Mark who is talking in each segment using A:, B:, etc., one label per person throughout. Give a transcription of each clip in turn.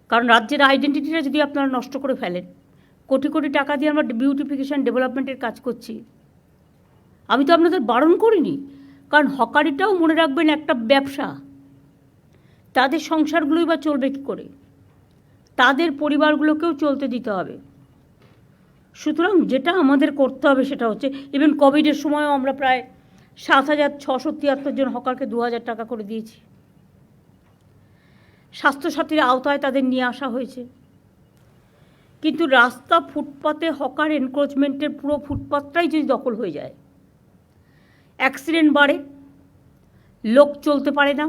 A: কারণ রাজ্যের আইডেন্টিটিটা যদি আপনারা নষ্ট করে ফেলেন, কোটি কোটি টাকা দিয়ে আমরা বিউটিফিকেশন ডেভেলপমেন্টের কাজ করছি, আমি তো আপনাদের বারণ করিনি। কারণ হকারিটাও মনে রাখবেন একটা ব্যবসা, তাদের সংসারগুলোই বা চলবে কী করে, তাদের পরিবারগুলোকেও চলতে দিতে হবে। সুতরাং যেটা আমাদের করতে হবে সেটা হচ্ছে, ইভেন কোভিডের সময়ও আমরা প্রায় 7,673 জন হকারকে 2,000 টাকা করে দিয়েছি। স্বাস্থ্যসাথীর আওতায় তাদের নিয়ে আসা হয়েছে। কিন্তু রাস্তা ফুটপাতে হকার এনক্রোচমেন্টের পুরো ফুটপাতটাই যদি দখল হয়ে যায়, অ্যাক্সিডেন্ট বাড়ে, লোক চলতে পারে না,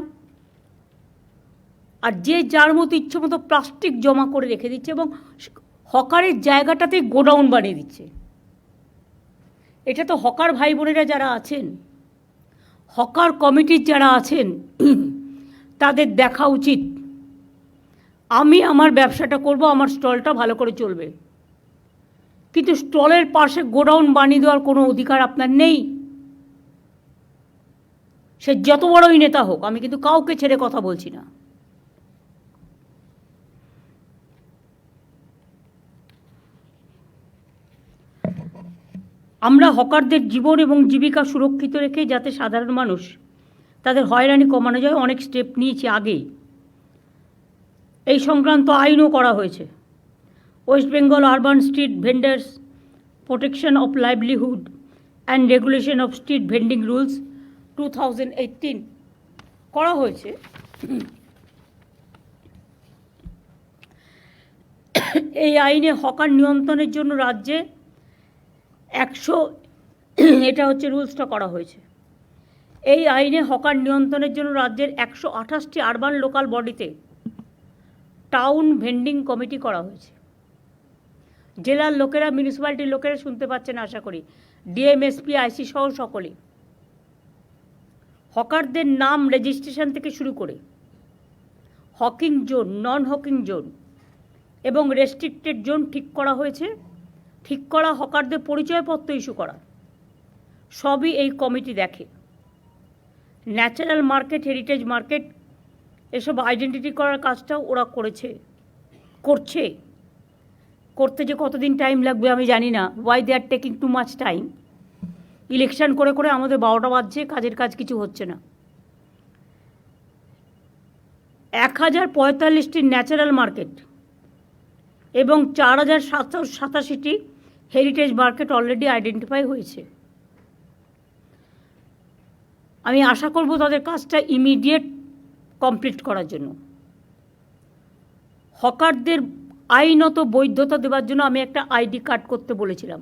A: আর যে যার মতো ইচ্ছে মতো প্লাস্টিক জমা করে রেখে দিচ্ছে এবং হকারের জায়গাটাতে গোডাউন বানিয়ে দিচ্ছে। এটা তো হকার ভাই বোনেরা যারা আছেন, হকার কমিটির যারা আছেন, তাদের দেখা উচিত। আমি আমার ব্যবসাটা করব, আমার স্টলটা ভালো করে চলবে, কিন্তু স্টলের পাশে গোডাউন বানিয়ে দেওয়ার কোনো অধিকার আপনার নেই। সে যত বড়ই নেতা হোক, আমি কিন্তু কাউকে ছেড়ে কথা বলছি না। আমরা হকারদের জীবন এবং জীবিকা সুরক্ষিত রেখে যাতে সাধারণ মানুষ তাদের হয়রানি কমানো যায়, অনেক স্টেপ নিয়েছি আগেই। এই সংক্রান্ত আইনও করা হয়েছে। West Bengal urban street vendors protection of livelihood and regulation of street vending rules 2018 করা হয়েছে। এই আইনে হকার নিয়ন্ত্রণের জন্য রাজ্যে 100, এটা হচ্ছে রুলসটা করা হয়েছে। এই আইনে হকার নিয়ন্ত্রণের জন্য রাজ্যের 128টি আরবান লোকাল বডিতে টাউন ভেন্ডিং কমিটি করা হয়েছে। জেলার লোকেরা, মিউনিসিপ্যালিটির লোকেরা শুনতে পাচ্ছেন আশা করি, ডিএম, এসপি, আইসি সহ সকলে। হকারদের নাম রেজিস্ট্রেশন থেকে শুরু করে হকিং জোন, নন হকিং জোন এবং রেস্ট্রিক্টেড জোন ঠিক করা হয়েছে। ঠিক করা হকারদের পরিচয়পত্র ইস্যু করা, সবই এই কমিটি দেখে। ন্যাচারাল মার্কেট, হেরিটেজ মার্কেট, এসব আইডেন্টিটি করার কাজটাও ওরা করছে। করতে যে কতদিন টাইম লাগবে আমি জানি না। Why they are taking too much time. Election করে করে আমাদের 12টা বাজছে, কাজের কাজ কিছু হচ্ছে না। 1045টি ন্যাচারাল মার্কেট এবং 4,787টি হেরিটেজ মার্কেট অলরেডি আইডেন্টিফাই হয়েছে। আমি আশা করব তাদের কাজটা ইমিডিয়েট কমপ্লিট করার জন্য। হকারদের আইনত বৈধতা দেওয়ার জন্য আমি একটা আইডি কার্ড করতে বলেছিলাম,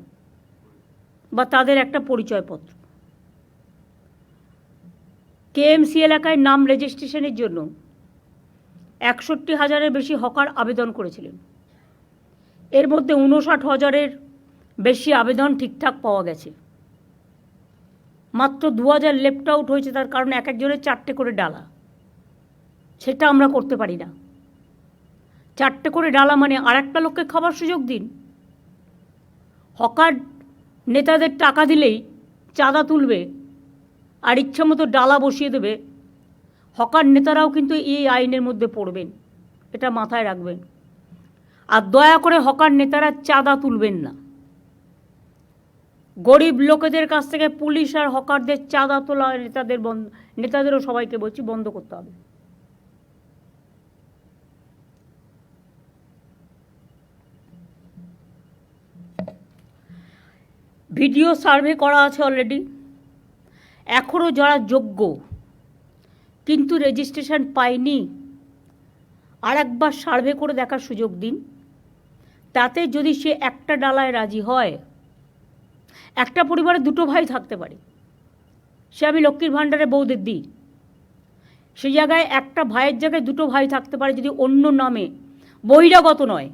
A: বা তাদের একটা পরিচয়পত্র। কেএমসি এলাকায় নাম রেজিস্ট্রেশনের জন্য 61,000-এর বেশি হকার আবেদন করেছিলেন। এর মধ্যে 59,000-এর বেশি আবেদন ঠিকঠাক পাওয়া গেছে। মাত্র 2,000 লেফট আউট হয়েছে, তার কারণ এক একজনের 4টে করে ডালা। সেটা আমরা করতে পারি না। 4টে করে ডালা মানে আর একটা লোককে খাবার সুযোগ দিন। হকার নেতাদের টাকা দিলেই চাঁদা তুলবে আর ইচ্ছা মতো ডালা বসিয়ে দেবে। হকার নেতারাও কিন্তু এই আইনের মধ্যে পড়বেন, এটা মাথায় রাখবেন। আর দয়া করে হকার নেতারা চাঁদা তুলবেন না। গরিব লোকেদের কাছ থেকে পুলিশ আর হকারদের চাঁদা তোলা নেতাদেরও সবাইকে বলছি বন্ধ করতে হবে। ভিডিও সার্ভে করা আছে অলরেডি। এখনও যারা যোগ্য কিন্তু রেজিস্ট্রেশন পায়নি, আর একবার সার্ভে করে দেখার সুযোগ দিন। তাতে যদি সে একটা ডালায় রাজি হয়, একটা পরিবারে 2টো ভাই থাকতে পারে, সে আমি লক্ষ্মীর ভাণ্ডারে বউদের দিই, সেই জায়গায় একটা ভাইয়ের জায়গায় 2টো ভাই থাকতে পারে যদি অন্য নামে, বহিরাগত নয়।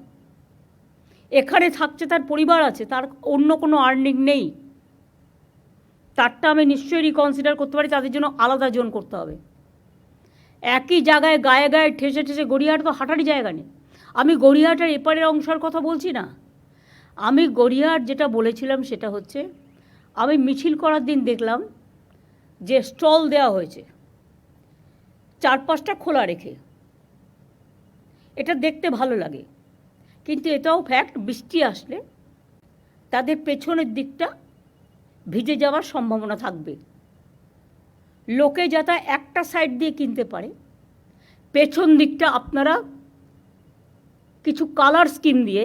A: এখানে থাকছে, তার পরিবার আছে, তার অন্য কোনো আর্নিং নেই, তারটা আমি নিশ্চয়ই রিকনসিডার করতে পারি। তাদের জন্য আলাদা জোন করতে হবে। একই জায়গায় গায়ে গায়ে ঠেসে ঠেসে, গড়িয়াহাট তো হাঁটারই জায়গা নেই। আমি গড়িয়াহাটের এপারের অংশের কথা বলছি না। আমি গড়িয়াহাট যেটা বলেছিলাম সেটা হচ্ছে, আমি মিছিল করার দিন দেখলাম যে স্টল দেওয়া হয়েছে 4-5টা খোলা রেখে। এটা দেখতে ভালো লাগে, কিন্তু এটাও ফ্যাক্ট, বৃষ্টি আসলে তাদের পেছনের দিকটা ভিজে যাওয়ার সম্ভাবনা থাকবে। লোকে যাতে একটা সাইড দিয়ে কিনতে পারে, পেছন দিকটা আপনারা কিছু কালার স্কিম দিয়ে,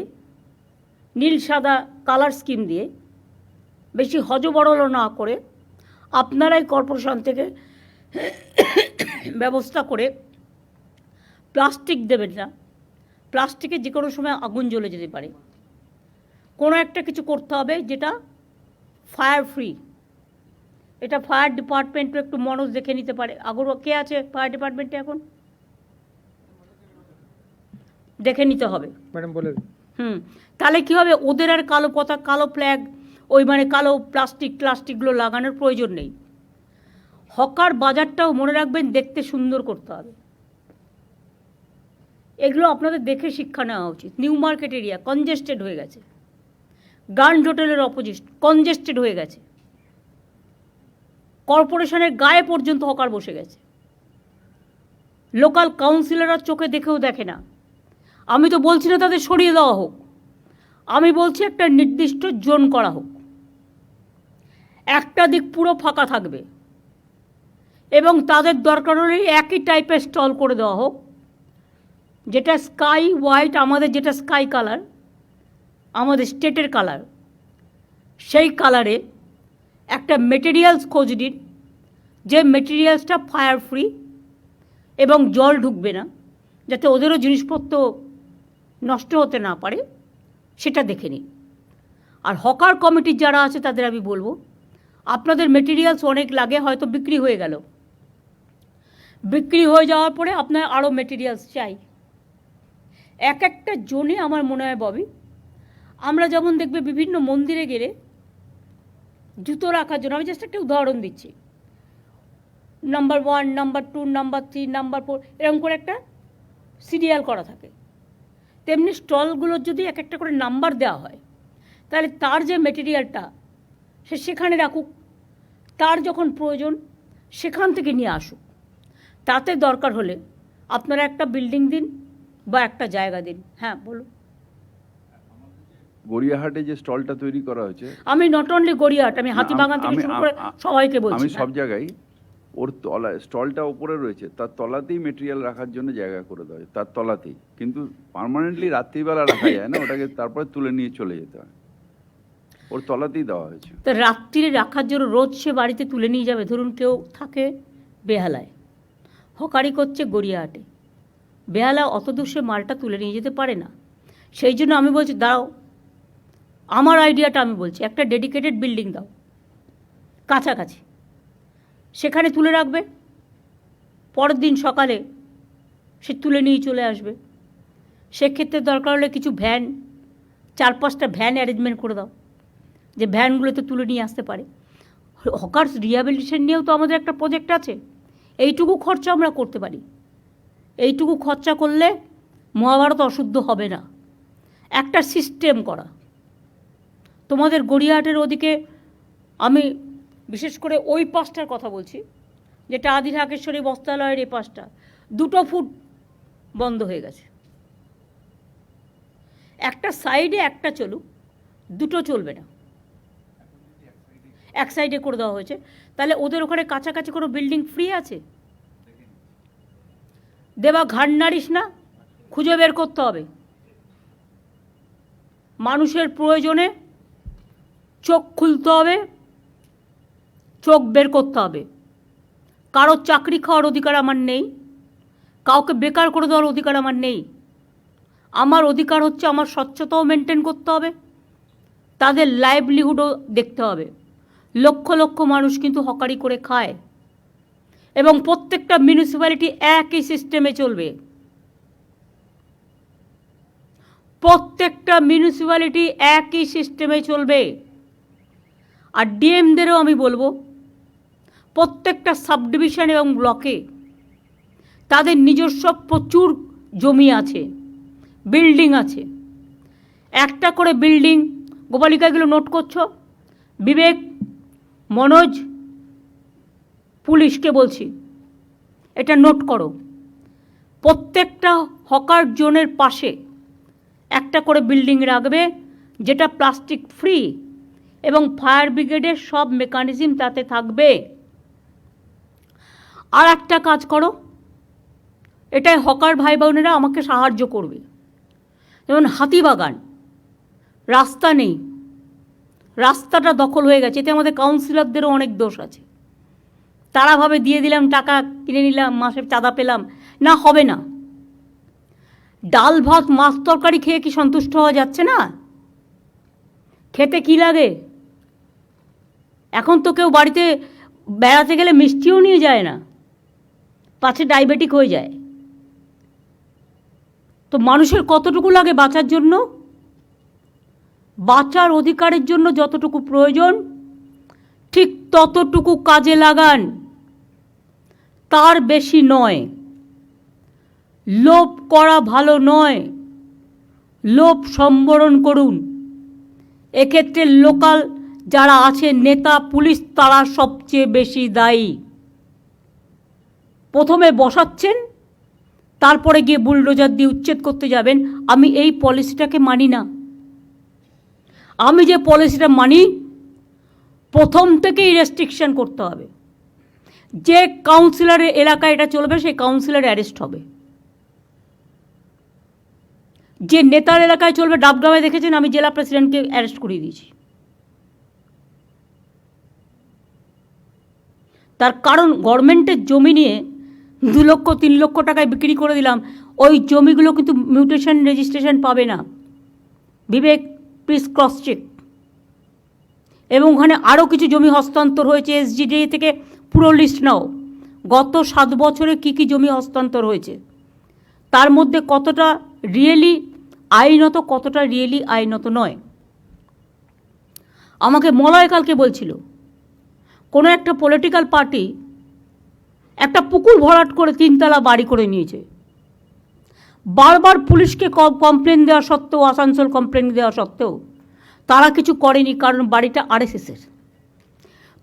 A: নীল সাদা কালার স্কিম দিয়ে, বেশি হজবরল না করে আপনারাই কর্পোরেশন থেকে ব্যবস্থা করে প্লাস্টিক দেবেন না। প্লাস্টিকে যে কোনো সময় আগুন জ্বলে যেতে পারে। কোনো একটা কিছু করতে হবে যেটা ফায়ার ফ্রি। এটা ফায়ার ডিপার্টমেন্টও একটু মনোজ দেখে নিতে পারে। আগর কে আছে ফায়ার ডিপার্টমেন্টে এখন? দেখে নিতে হবে
B: ম্যাডাম, বলে
A: তাহলে কী হবে, ওদের আর কালো পতাকা, কালো ফ্ল্যাগ, ওই মানে কালো প্লাস্টিকগুলো লাগানোর প্রয়োজন নেই। হকার বাজারটাও মনে রাখবেন দেখতে সুন্দর করতে হবে। এগুলো আপনাদের দেখে শিক্ষা নেওয়া উচিত। নিউ মার্কেট এরিয়া কনজেস্টেড হয়ে গেছে, গ্র্যান্ড হোটেলের অপোজিট কনজেস্টেড হয়ে গেছে, কর্পোরেশনের গায়ে পর্যন্ত হকার বসে গেছে। লোকাল কাউন্সিলররা চোখে দেখেও দেখে না। আমি তো বলছি না তাদের সরিয়ে দেওয়া হোক, আমি বলছি একটা নির্দিষ্ট জোন করা হোক, একটা দিক পুরো ফাঁকা থাকবে এবং তাদের দরকার হলে একই টাইপের স্টল করে দেওয়া হোক, যেটা স্কাই হোয়াইট, আমাদের যেটা স্কাই কালার, আমাদের স্টেটের কালার, সেই কালারে একটা মেটেরিয়ালস খোঁজ নিন, যে মেটেরিয়ালসটা ফায়ার ফ্রি এবং জল ঢুকবে না, যাতে ওদেরও জিনিসপত্র নষ্ট হতে না পারে, সেটা দেখে নিন। আর হকার কমিটির যারা আছে তাদের আমি বলবো, আপনাদের মেটেরিয়ালস অনেক লাগে, হয়তো বিক্রি হয়ে গেল, বিক্রি হয়ে যাওয়ার পরে আপনার আরও মেটেরিয়ালস চাই। এক একটা জোনে আমার মনে হয় ববি, আমরা যেমন দেখবে বিভিন্ন মন্দিরে গেলে জুতো রাখার জন্য, আমি জাস্ট একটা উদাহরণ দিচ্ছি, নাম্বার 1, নাম্বার 2, নাম্বার 3, নাম্বার 4 এরকম করে একটা সিরিয়াল করা থাকে। তেমনি স্টলগুলোর যদি এক একটা করে নাম্বার দেওয়া হয়, তাহলে তার যে মেটেরিয়ালটা সে সেখানে রাখুক, তার যখন প্রয়োজন সেখান থেকে নিয়ে আসুক। তাতে দরকার হলে আপনারা একটা বিল্ডিং দিন বা একটা জায়গা দিন। হ্যাঁ বলুন।
C: গড়িয়াহাটে যে স্টলটা তৈরি করা হয়েছে,
A: আমি নট অনলি গড়িয়াহাট, আমি হাতিবাগান থেকে শুরু করে সবাইকে বলছি,
C: আমি সব জায়গায় ওর তলা স্টলটা উপরে রয়েছে, তার তলাতেই মেটেরিয়াল রাখার জন্য জায়গা করে দেওয়া হয়, তার তলাতেই। কিন্তু পার্মানেন্টলি রাত্রিবেলা রাখা যায় না, ওটাকে তারপরে তুলে নিয়ে চলে যেতে হয়, ওর তলাতেই দেওয়া হয়েছে।
A: তো রাত্রিরে রাখার জন্য রোজ সে বাড়িতে তুলে নিয়ে যাবে। ধরুন কেউ থাকে বেহালায়, হকারি করছে গড়িয়াহাটে, বেহালা অত দূর সে মালটা তুলে নিয়ে যেতে পারে না। সেই জন্য আমি বলছি দাঁড়াও, আমার আইডিয়াটা আমি বলছি, একটা ডেডিকেটেড বিল্ডিং দাও কাছাকাছি, সেখানে তুলে রাখবে, পরের দিন সকালে সে তুলে নিয়ে চলে আসবে। সেক্ষেত্রে দরকার হলে কিছু ভ্যান, 4-5টা ভ্যান অ্যারেঞ্জমেন্ট করে দাও, যে ভ্যানগুলোতে তুলে নিয়ে আসতে পারে। হকার্স রিহ্যাবিলিটেশন নিয়েও তো আমাদের একটা প্রজেক্ট আছে, এইটুকু খরচা আমরা করতে পারি। এইটুকু খরচা করলে মহাভারত অশুদ্ধ হবে না। একটা সিস্টেম করা, তোমাদের গড়িয়াহাটের ওদিকে, আমি বিশেষ করে ওই পাশটার কথা বলছি, যেটা আদি ঢাকেশ্বরী বস্ত্রালয়ের এই পাশটা, 2 ফুট বন্ধ হয়ে গেছে। একটা সাইডে একটা চলুক, 2 চলবে না, এক সাইডে করে দেওয়া হয়েছে। তাহলে ওদের ওখানে কাছাকাছি কোনো বিল্ডিং ফ্রি আছে? দেবা ঘাড় নাড়িস না, খুঁজে বের করতে হবে। মানুষের প্রয়োজনে চোখ খুলতে হবে, চোখ বের করতে হবে। কারোর চাকরি খাওয়ার অধিকার আমার নেই, কাউকে বেকার করে দেওয়ার অধিকার আমার নেই। আমার অধিকার হচ্ছে আমার স্বচ্ছতাও মেনটেন করতে হবে, তাদের লাইভলিহুডও দেখতে হবে। লক্ষ লক্ষ মানুষ কিন্তু হকারি করে খায় এবং প্রত্যেকটা মিউনিসিপ্যালিটি একই সিস্টেমে চলবে। প্রত্যেকটা মিউনিসিপ্যালিটি একই সিস্টেমে চলবে। আর ডিএমদেরও আমি বলবো, প্রত্যেকটা সাবডিভিশন এবং ব্লকে তাদের নিজস্ব প্রচুর জমি আছে, বিল্ডিং আছে। একটা করে বিল্ডিং, গোপালিকা এগুলো নোট করছো, বিবেক, মনোজ, পুলিশকে বলছি এটা নোট করো। প্রত্যেকটা হকার জোনের পাশে একটা করে বিল্ডিং রাখবে, যেটা প্লাস্টিক ফ্রি, এবং ফায়ার ব্রিগেডের সব মেকানিজম তাতে থাকবে। আর একটা কাজ করো, এটাই হকার ভাই বোনেরা আমাকে সাহায্য করবে। যেমন হাতিবাগান, রাস্তা নেই, রাস্তাটা দখল হয়ে গেছে, এতে আমাদের কাউন্সিলরদেরও অনেক দোষ আছে। তারা ভাবে দিয়ে দিলাম, টাকা কিনে নিলাম, মাসে চাঁদা পেলাম, না, হবে না। ডাল ভাত মাছ তরকারি খেয়ে কি সন্তুষ্ট হওয়া যাচ্ছে না? খেতে কি লাগে? এখন তো কেউ বাড়িতে বেড়াতে গেলে মিষ্টিও নিয়ে যায় না, পাছে ডায়াবেটিক হয়ে যায়। তো মানুষের কতটুকু লাগে বাঁচার জন্য? বাঁচার অধিকারের জন্য যতটুকু প্রয়োজন ঠিক ততটুকু কাজে লাগান, তার বেশি নয়। লোভ করা ভালো নয়, লোভ সম্বরণ করুন। এক্ষেত্রে লোকাল যারা আছে, নেতা, পুলিশ, তারা সবচেয়ে বেশি দায়ী। প্রথমে বসাচ্ছেন, তারপরে গিয়ে বুলডোজার দিয়ে উচ্ছেদ করতে যাবেন। আমি এই পলিসিটাকে মানি না। আমি যে পলিসিটা মানি, প্রথম থেকেই রেস্ট্রিকশন করতে হবে। যে কাউন্সিলরের এলাকায় এটা চলবে সেই কাউন্সিলর অ্যারেস্ট হবে। যে নেতার এলাকায় চলবে, ডাবগ্রামে দেখেছেন আমি জেলা প্রেসিডেন্টকে অ্যারেস্ট করিয়ে দিয়েছি। তার কারণ গভর্নমেন্টের জমি নিয়ে 2 লক্ষ 3 লক্ষ টাকায় বিক্রি করে দিলাম, ওই জমিগুলো কিন্তু মিউটেশন রেজিস্ট্রেশন পাবে না। বিবেক, প্লিজ ক্রস চেক। এবং ওখানে আরও কিছু জমি হস্তান্তর হয়েছে, এসজিডি থেকে পুরো লিস্ট নাও। গত 7 বছরে কী কী জমি হস্তান্তর হয়েছে, তার মধ্যে কতটা রিয়েলি আইনত, কতটা রিয়েলি আইনত নয়। আমাকে মলয় কালকে বলছিল, কোনো একটা পলিটিক্যাল পার্টি একটা পুকুর ভরাট করে 3 তলা বাড়ি করে নিয়েছে। বারবার পুলিশকে কমপ্লেন দেওয়া সত্ত্বেও, আসানসোল কমপ্লেন দেওয়া সত্ত্বেও তারা কিছু করেনি, কারণ বাড়িটা আরএসএসের।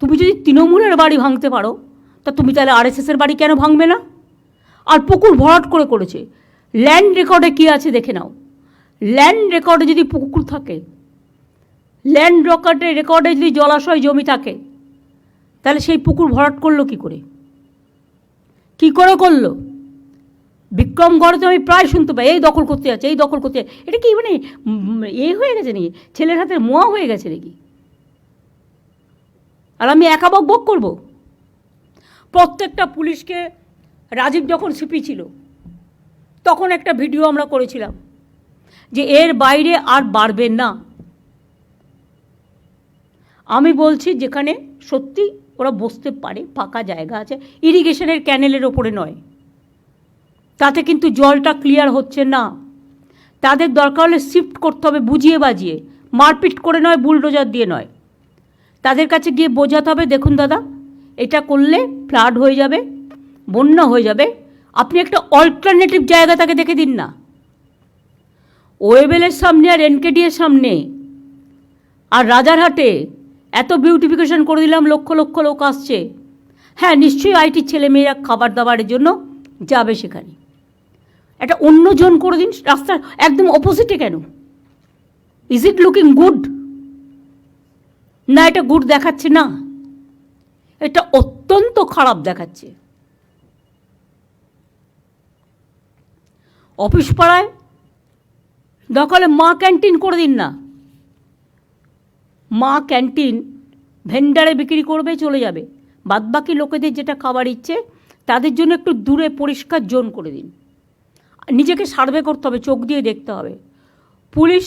A: তুমি যদি তৃণমূলের বাড়ি ভাঙতে পারো, তা তুমি তাহলে আরএসএসের বাড়ি কেন ভাঙবে না? আর পুকুর ভরাট করেছে। ল্যান্ড রেকর্ডে কী আছে দেখে নাও। ল্যান্ড রেকর্ডে যদি পুকুর থাকে, ল্যান্ড রেকর্ডে যদি জলাশয় জমি থাকে, তাহলে সেই পুকুর ভরাট করলো কী করে? কী করে করলো? বিক্রমগড়ে তো আমি প্রায় শুনতে পাই, এই দখল করতে যাচ্ছে, এই দখল করতে যাচ্ছে। এটা কি মানে হয়ে গেছে নাকি? ছেলের হাতে মোয়া হয়ে গেছে নাকি? আর আমি একা বক করব? প্রত্যেকটা পুলিশকে, রাজীব যখন সিপি ছিল তখন একটা ভিডিও আমরা করেছিলাম যে এর বাইরে আর বাড়বেন না। আমি বলছি যেখানে সত্যি ওরা বসতে পারে, ফাঁকা জায়গা আছে, ইরিগেশনের ক্যানেলের ওপরে নয়, তাতে কিন্তু জলটা ক্লিয়ার হচ্ছে না। তাদের দরকার হলে শিফট করতে হবে, বুঝিয়ে বাজিয়ে, মারপিট করে নয়, বুলডোজার দিয়ে নয়। তাদের কাছে গিয়ে বোঝাতে হবে, দেখুন দাদা, এটা করলে ফ্লাড হয়ে যাবে, বন্যা হয়ে যাবে, আপনি একটা অল্টারনেটিভ জায়গা তাকে দেখে দিন না। ওয়েবেলের সামনে আর এনকেডি এর সামনে আর রাজারহাটে এত বিউটিফিকেশন করে দিলাম, লক্ষ লক্ষ লোক আসছে। হ্যাঁ, নিশ্চয়ই আইটির ছেলেমেয়েরা খাবার দাবারের জন্য যাবে সেখানে। একটা অন্য জোন করে দিন, রাস্তার একদম অপোজিটে কেন? Is it looking good? না, এটা গুড দেখাচ্ছে না, এটা অত্যন্ত খারাপ দেখাচ্ছে। অফিস পাড়ায় দরকার মা ক্যান্টিন করে দিন না। মা ক্যান্টিন ভেন্ডারে বিক্রি করবে, চলে যাবে। বাদবাকি লোকেদের যেটা খাবার ইচ্ছে তাদের জন্য একটু দূরে পরিষ্কার জোন করে দিন। নিজেকে সার্ভে করতে হবে, চোখ দিয়ে দেখতে হবে। পুলিশ,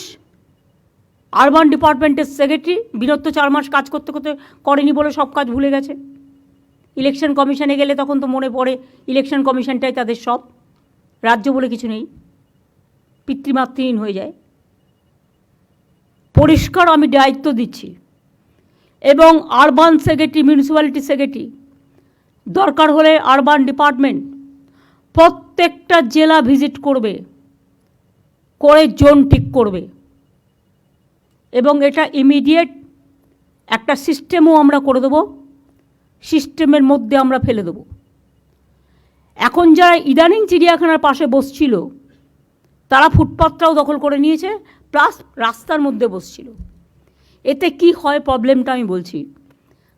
A: আরবান ডিপার্টমেন্টের সেক্রেটারি বিরত 4 মাস কাজ করতে করতে করেনি বলে সব কাজ ভুলে গেছে। ইলেকশন কমিশনে গেলে তখন তো মনে পড়ে ইলেকশন কমিশনটাই তাদের সব, রাজ্য বলে কিছু নেই, পিতৃমাতৃহীন হয়ে যায়। পরিষ্কার আমি দায়িত্ব দিচ্ছি। এবং আরবান সেক্রেটারি, মিউনিসিপ্যালিটি সেক্রেটারি, দরকার হলে আরবান ডিপার্টমেন্ট প্রত্যেকটা জেলা ভিজিট করবে, করে জোন ঠিক করবে। এবং এটা ইমিডিয়েট একটা সিস্টেমও আমরা করে দেবো, সিস্টেমের মধ্যে আমরা ফেলে দেবো। এখন যারা ইদানিং চিড়িয়াখানার পাশে বসছিল তারা ফুটপাথটাও দখল করে নিয়েছে, প্লাস রাস্তার মধ্যে বসছিল। এতে কি হয় প্রবলেমটা আমি বলছি,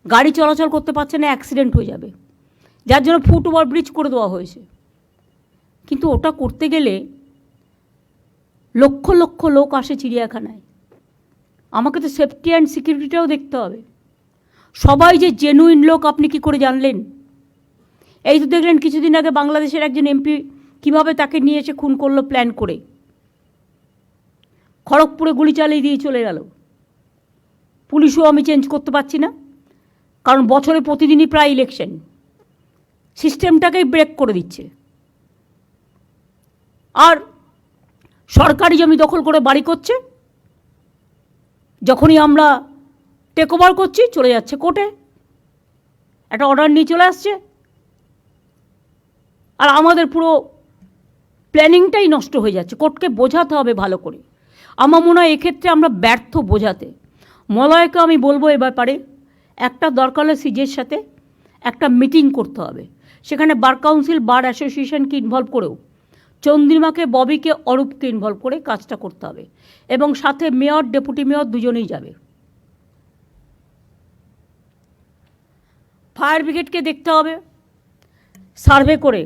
A: গাড়ি চলাচল করতে পারছে না, অ্যাক্সিডেন্ট হয়ে যাবে, যার জন্য ফুট ওভারব্রিজ করে দেওয়া হয়েছে। কিন্তু ওটা করতে গেলে লক্ষ লক্ষ লোক আসে চিড়িয়াখানায়, আমাকে তো সেফটি অ্যান্ড সিকিউরিটিটাও দেখতে হবে। সবাই যে জেনুইন লোক আপনি কি করে জানলেন? এই তো দেখলেন কিছুদিন আগে বাংলাদেশের একজন এমপি কীভাবে তাকে নিয়ে এসে খুন করলো প্ল্যান করে, খড়গপুরে গুলি চালিয়ে দিয়ে চলে গেল। পুলিশও আমি চেঞ্জ করতে পারছি না, কারণ বছরে প্রতিদিনই প্রায় ইলেকশন, সিস্টেমটাকেই ব্রেক করে দিচ্ছে। আর সরকারি জমি দখল করে বাড়ি করছে, যখনই আমরা টেক ওভার করছি চলে যাচ্ছে কোর্টে, একটা অর্ডার নিয়ে চলে আসছে, আর আমাদের পুরো প্ল্যানিংটাই নষ্ট হয়ে যাচ্ছে। কোর্টকে বোঝাতে হবে ভালো করে। আমার মনে হয় এক্ষেত্রে আমরা ব্যর্থ বোঝাতে। মলয়কে আমি বলবো এ ব্যাপারে একটা দরকার হলে সিজের সাথে একটা মিটিং করতে হবে, সেখানে বার কাউন্সিল, বার অ্যাসোসিয়েশনকে ইনভলভ করেও চন্দ্রিমাকে, ববিকে, অরূপকে ইনভলভ করে কাজটা করতে হবে, এবং সাথে মেয়র, ডেপুটি মেয়র দুজনেই যাবে। ফায়ার ব্রিগেডকে দেখতে হবে সার্ভে করে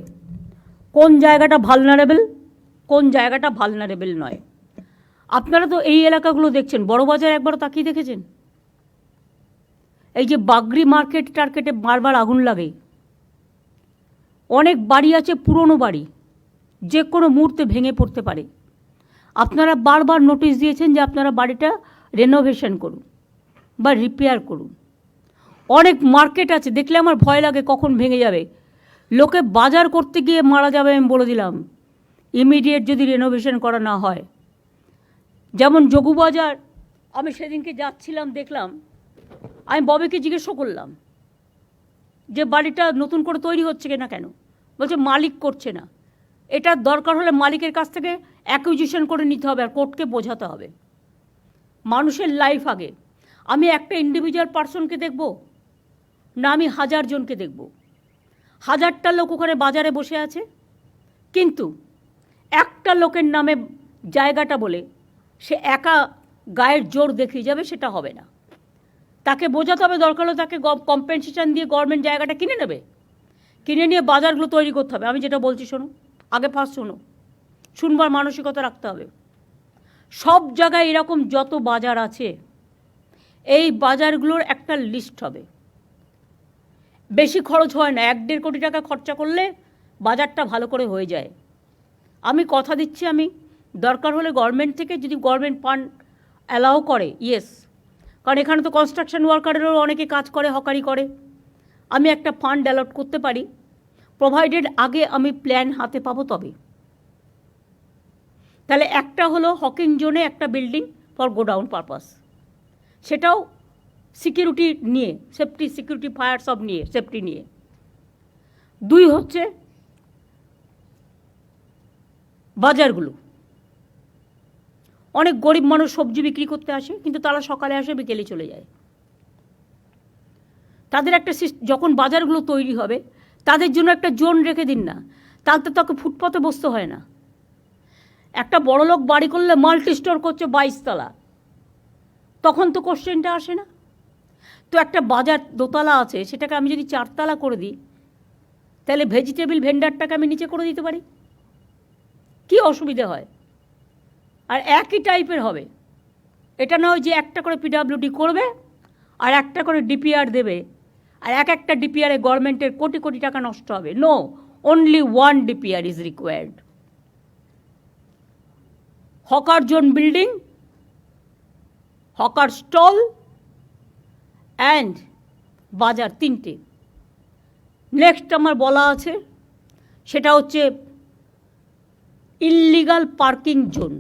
A: কোন জায়গাটা ভালনারেবল, কোন জায়গাটা ভালনারেবল নয়। আপনারা তো এই এলাকাগুলো দেখছেন, বড়বাজার একবারও তাকিয়ে দেখেছেন? এই যে বাগরি মার্কেট টার্কেটে বারবার আগুন লাগে, অনেক বাড়ি আছে পুরনো বাড়ি, যে কোনো মুহূর্তে ভেঙে পড়তে পারে। আপনারা বারবার নোটিশ দিয়েছেন যে আপনারা বাড়িটা রেনোভেশন করুন বা রিপেয়ার করুন। অনেক মার্কেট আছে দেখলে আমার ভয় লাগে কখন ভেঙে যাবে, লোকে বাজার করতে গিয়ে মারা যাবে, আমি বলে দিলাম, ইমিডিয়েট যদি রেনোভেশন করা না হয়। যেমন যোগুবাজার, আমি সেদিনকে যাচ্ছিলাম, দেখলাম, আমি ববিকে জিজ্ঞেসও করলাম যে বাড়িটা নতুন করে তৈরি হচ্ছে কিনা, কেন? বলছে মালিক করছে না। এটার দরকার হলে মালিকের কাছ থেকে অ্যাকুইজিশন করে নিতে হবে, আর কোর্টকে বোঝাতে হবে। মানুষের লাইফ আগে। আমি একটা ইন্ডিভিজুয়াল পার্সনকে দেখব না আমি 1000 জনকে দেখব? 1000টা লোক ওখানে বাজারে বসে আছে, কিন্তু একটা লোকের নামে জায়গাটা বলে সে একা গায়ের জোর দেখিয়ে যাবে, সেটা হবে না। তাকে বোঝাতে হবে, দরকার হলে তাকে কম্পেনসেশন দিয়ে গভর্নমেন্ট জায়গাটা কিনে নেবে, কিনে নিয়ে বাজারগুলো তৈরি করতে হবে। আমি যেটা বলছি শোনো, আগে ফার্স্ট শোনো, শুনবার মানসিকতা রাখতে হবে। সব জায়গায় এরকম যত বাজার আছে, এই বাজারগুলোর একটা লিস্ট হবে। বেশি খরচ হয় না, 1-1.5 কোটি টাকা খরচা করলে বাজারটা ভালো করে হয়ে যায়। আমি কথা দিচ্ছি, আমি দরকার হলে গভর্নমেন্ট থেকে যদি গভর্নমেন্ট ফান্ড অ্যালাউ করে, ইয়েস, কারণ এখানে তো কনস্ট্রাকশন ওয়ার্কারেরও অনেকে কাজ করে, হকারি করে, আমি একটা ফান্ড অ্যালট করতে পারি, প্রোভাইডেড আগে আমি প্ল্যান হাতে পাবো তবে। তাহলে একটা হলো হকিং জোনে একটা বিল্ডিং ফর গোডাউন পারপাস, সেটাও সিকিউরিটি নিয়ে, সেফটি, সিকিউরিটি, ফায়ার সব নিয়ে, সেফটি নিয়ে। 2 হচ্ছে বাজারগুলো। অনেক গরিব মানুষ সবজি বিক্রি করতে আসে, কিন্তু তারা সকালে আসে, বিকেলে চলে যায়। তাদের একটা যখন বাজারগুলো তৈরি হবে তাদের জন্য একটা জোন রেখে দিন না, তাহলে তো তাকে ফুটপাতে বসতে হয় না। একটা বড়লোক বাড়ি করলে মাল্টি স্টোর করছে 22 তলা, তখন তো কোশ্চেনটা আসে না। তো একটা বাজার 2 তলা আছে, সেটাকে আমি যদি 4 তলা করে দিই, তাহলে ভেজিটেবল ভেন্ডারটাকে আমি নিচে করে দিতে পারি, কি অসুবিধা হয়? আর একই টাইপের হবে, এটা নয় যে একটা করে পিডব্লিউডি করবে আর একটা করে ডিপিআর দেবে, আর একটা ডিপিআরে গভর্নমেন্টের কোটি কোটি টাকা নষ্ট হবে। No, only 1 DPR is required. Hawker zone building, hawker stall and বাজার, 3টে। নেক্সট আমার বলা আছে সেটা হচ্ছে ইল্লিগাল পার্কিং জোন।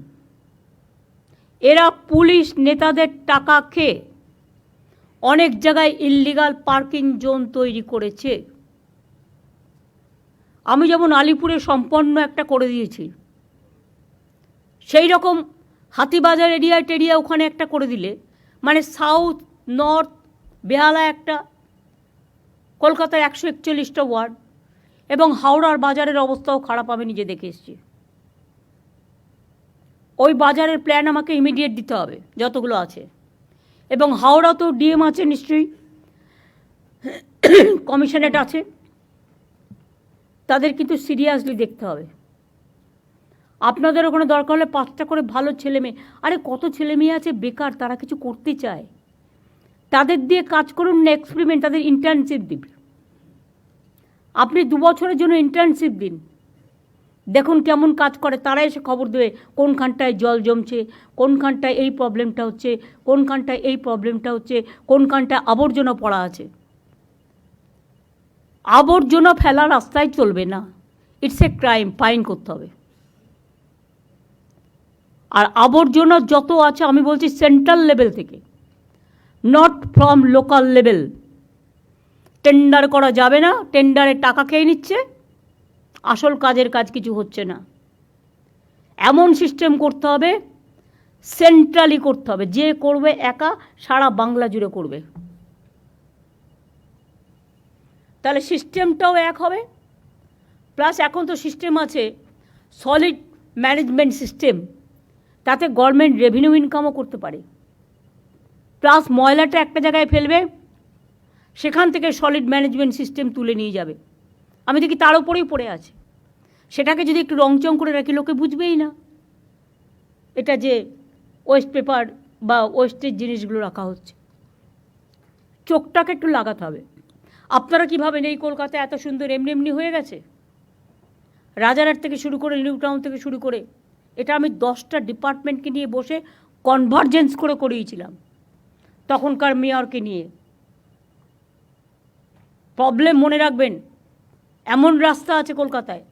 A: এরা পুলিশ নেতাদের টাকা খেয়ে অনেক জায়গায় ইল্লিগাল পার্কিং জোন তৈরি করেছে। আমি যেমন আলিপুরে সম্পন্ন একটা করে দিয়েছি, সেই রকম হাতিবাজার এরিয়া টেরিয়া ওখানে একটা করে দিলে, মানে সাউথ, নর্থ, বেহালা একটা, কলকাতায় 141টা ওয়ার্ড, এবং হাওড়ার বাজারের অবস্থাও খারাপ, আমি নিজে দেখে এসেছি। ওই বাজারের প্ল্যান আমাকে ইমিডিয়েট দিতে হবে যতগুলো আছে। এবং হাওড়াতেও ডিএম আছে নিশ্চয়ই, কমিশনারেট আছে, তাদের কিন্তু সিরিয়াসলি দেখতে হবে। আপনাদের ওখানে দরকার হলে 5টা করে ভালো ছেলে মেয়ে, আরে কত ছেলে মেয়ে আছে বেকার, তারা কিছু করতে চায়, তাদের দিয়ে কাজ করুন না, এক্সপেরিমেন্ট, তাদের ইন্টার্নশিপ দিন। আপনি 2 বছরের জন্য ইন্টার্নশিপ দিন, দেখুন কেমন কাজ করে, তারা এসে খবর দেবে কোনখানটায় জল জমছে, কোনখানটায় এই প্রবলেমটা হচ্ছে, কোনখানটায় এই প্রবলেমটা হচ্ছে, কোনখানটায় আবর্জনা পড়া আছে। আবর্জনা ফেলা রাস্তায় চলবে না, ইটস এ ক্রাইম, ফাইন করতে হবে। আর আবর্জনা যত আছে আমি বলছি সেন্ট্রাল লেভেল থেকে, not from local level. Tender করা যাবে না, টেন্ডারে টাকা খেয়ে নিচ্ছে, আসল কাজের কাজ কিছু হচ্ছে না। এমন সিস্টেম করতে হবে, সেন্ট্রালি করতে হবে, যে করবে একা সারা বাংলা জুড়ে করবে, তাহলে সিস্টেমটাও এক হবে। প্লাস এখন তো সিস্টেম আছে সলিড ম্যানেজমেন্ট সিস্টেম, তাতে গভর্নমেন্ট রেভিনিউ ইনকামও করতে পারে। প্লাস ময়লাটা একটা জায়গায় ফেলবে, সেখান থেকে সলিড ম্যানেজমেন্ট সিস্টেম তুলে নিয়ে যাবে। আমি দেখি তার উপরেই পড়ে আছে, সেটাকে যদি একটু রংচং করে রাখি লোকে বুঝবেই না এটা যে ওয়েস্ট পেপার বা ওয়েস্টের জিনিসগুলো রাখা হচ্ছে। চোখটাকে একটু লাগাতে হবে। আপনারা কী ভাবেন এই কলকাতা এত সুন্দর এমনি এমনি হয়ে গেছে? রাজারহাট থেকে শুরু করে নিউ টাউন থেকে শুরু করে, এটা আমি 10টা ডিপার্টমেন্টকে নিয়ে বসে কনভার্জেন্স করে করিয়েছিলাম তখনকার মেয়রকে নিয়ে। প্রবলেম মনে রাখবেন, এমন রাস্তা আছে কলকাতায়,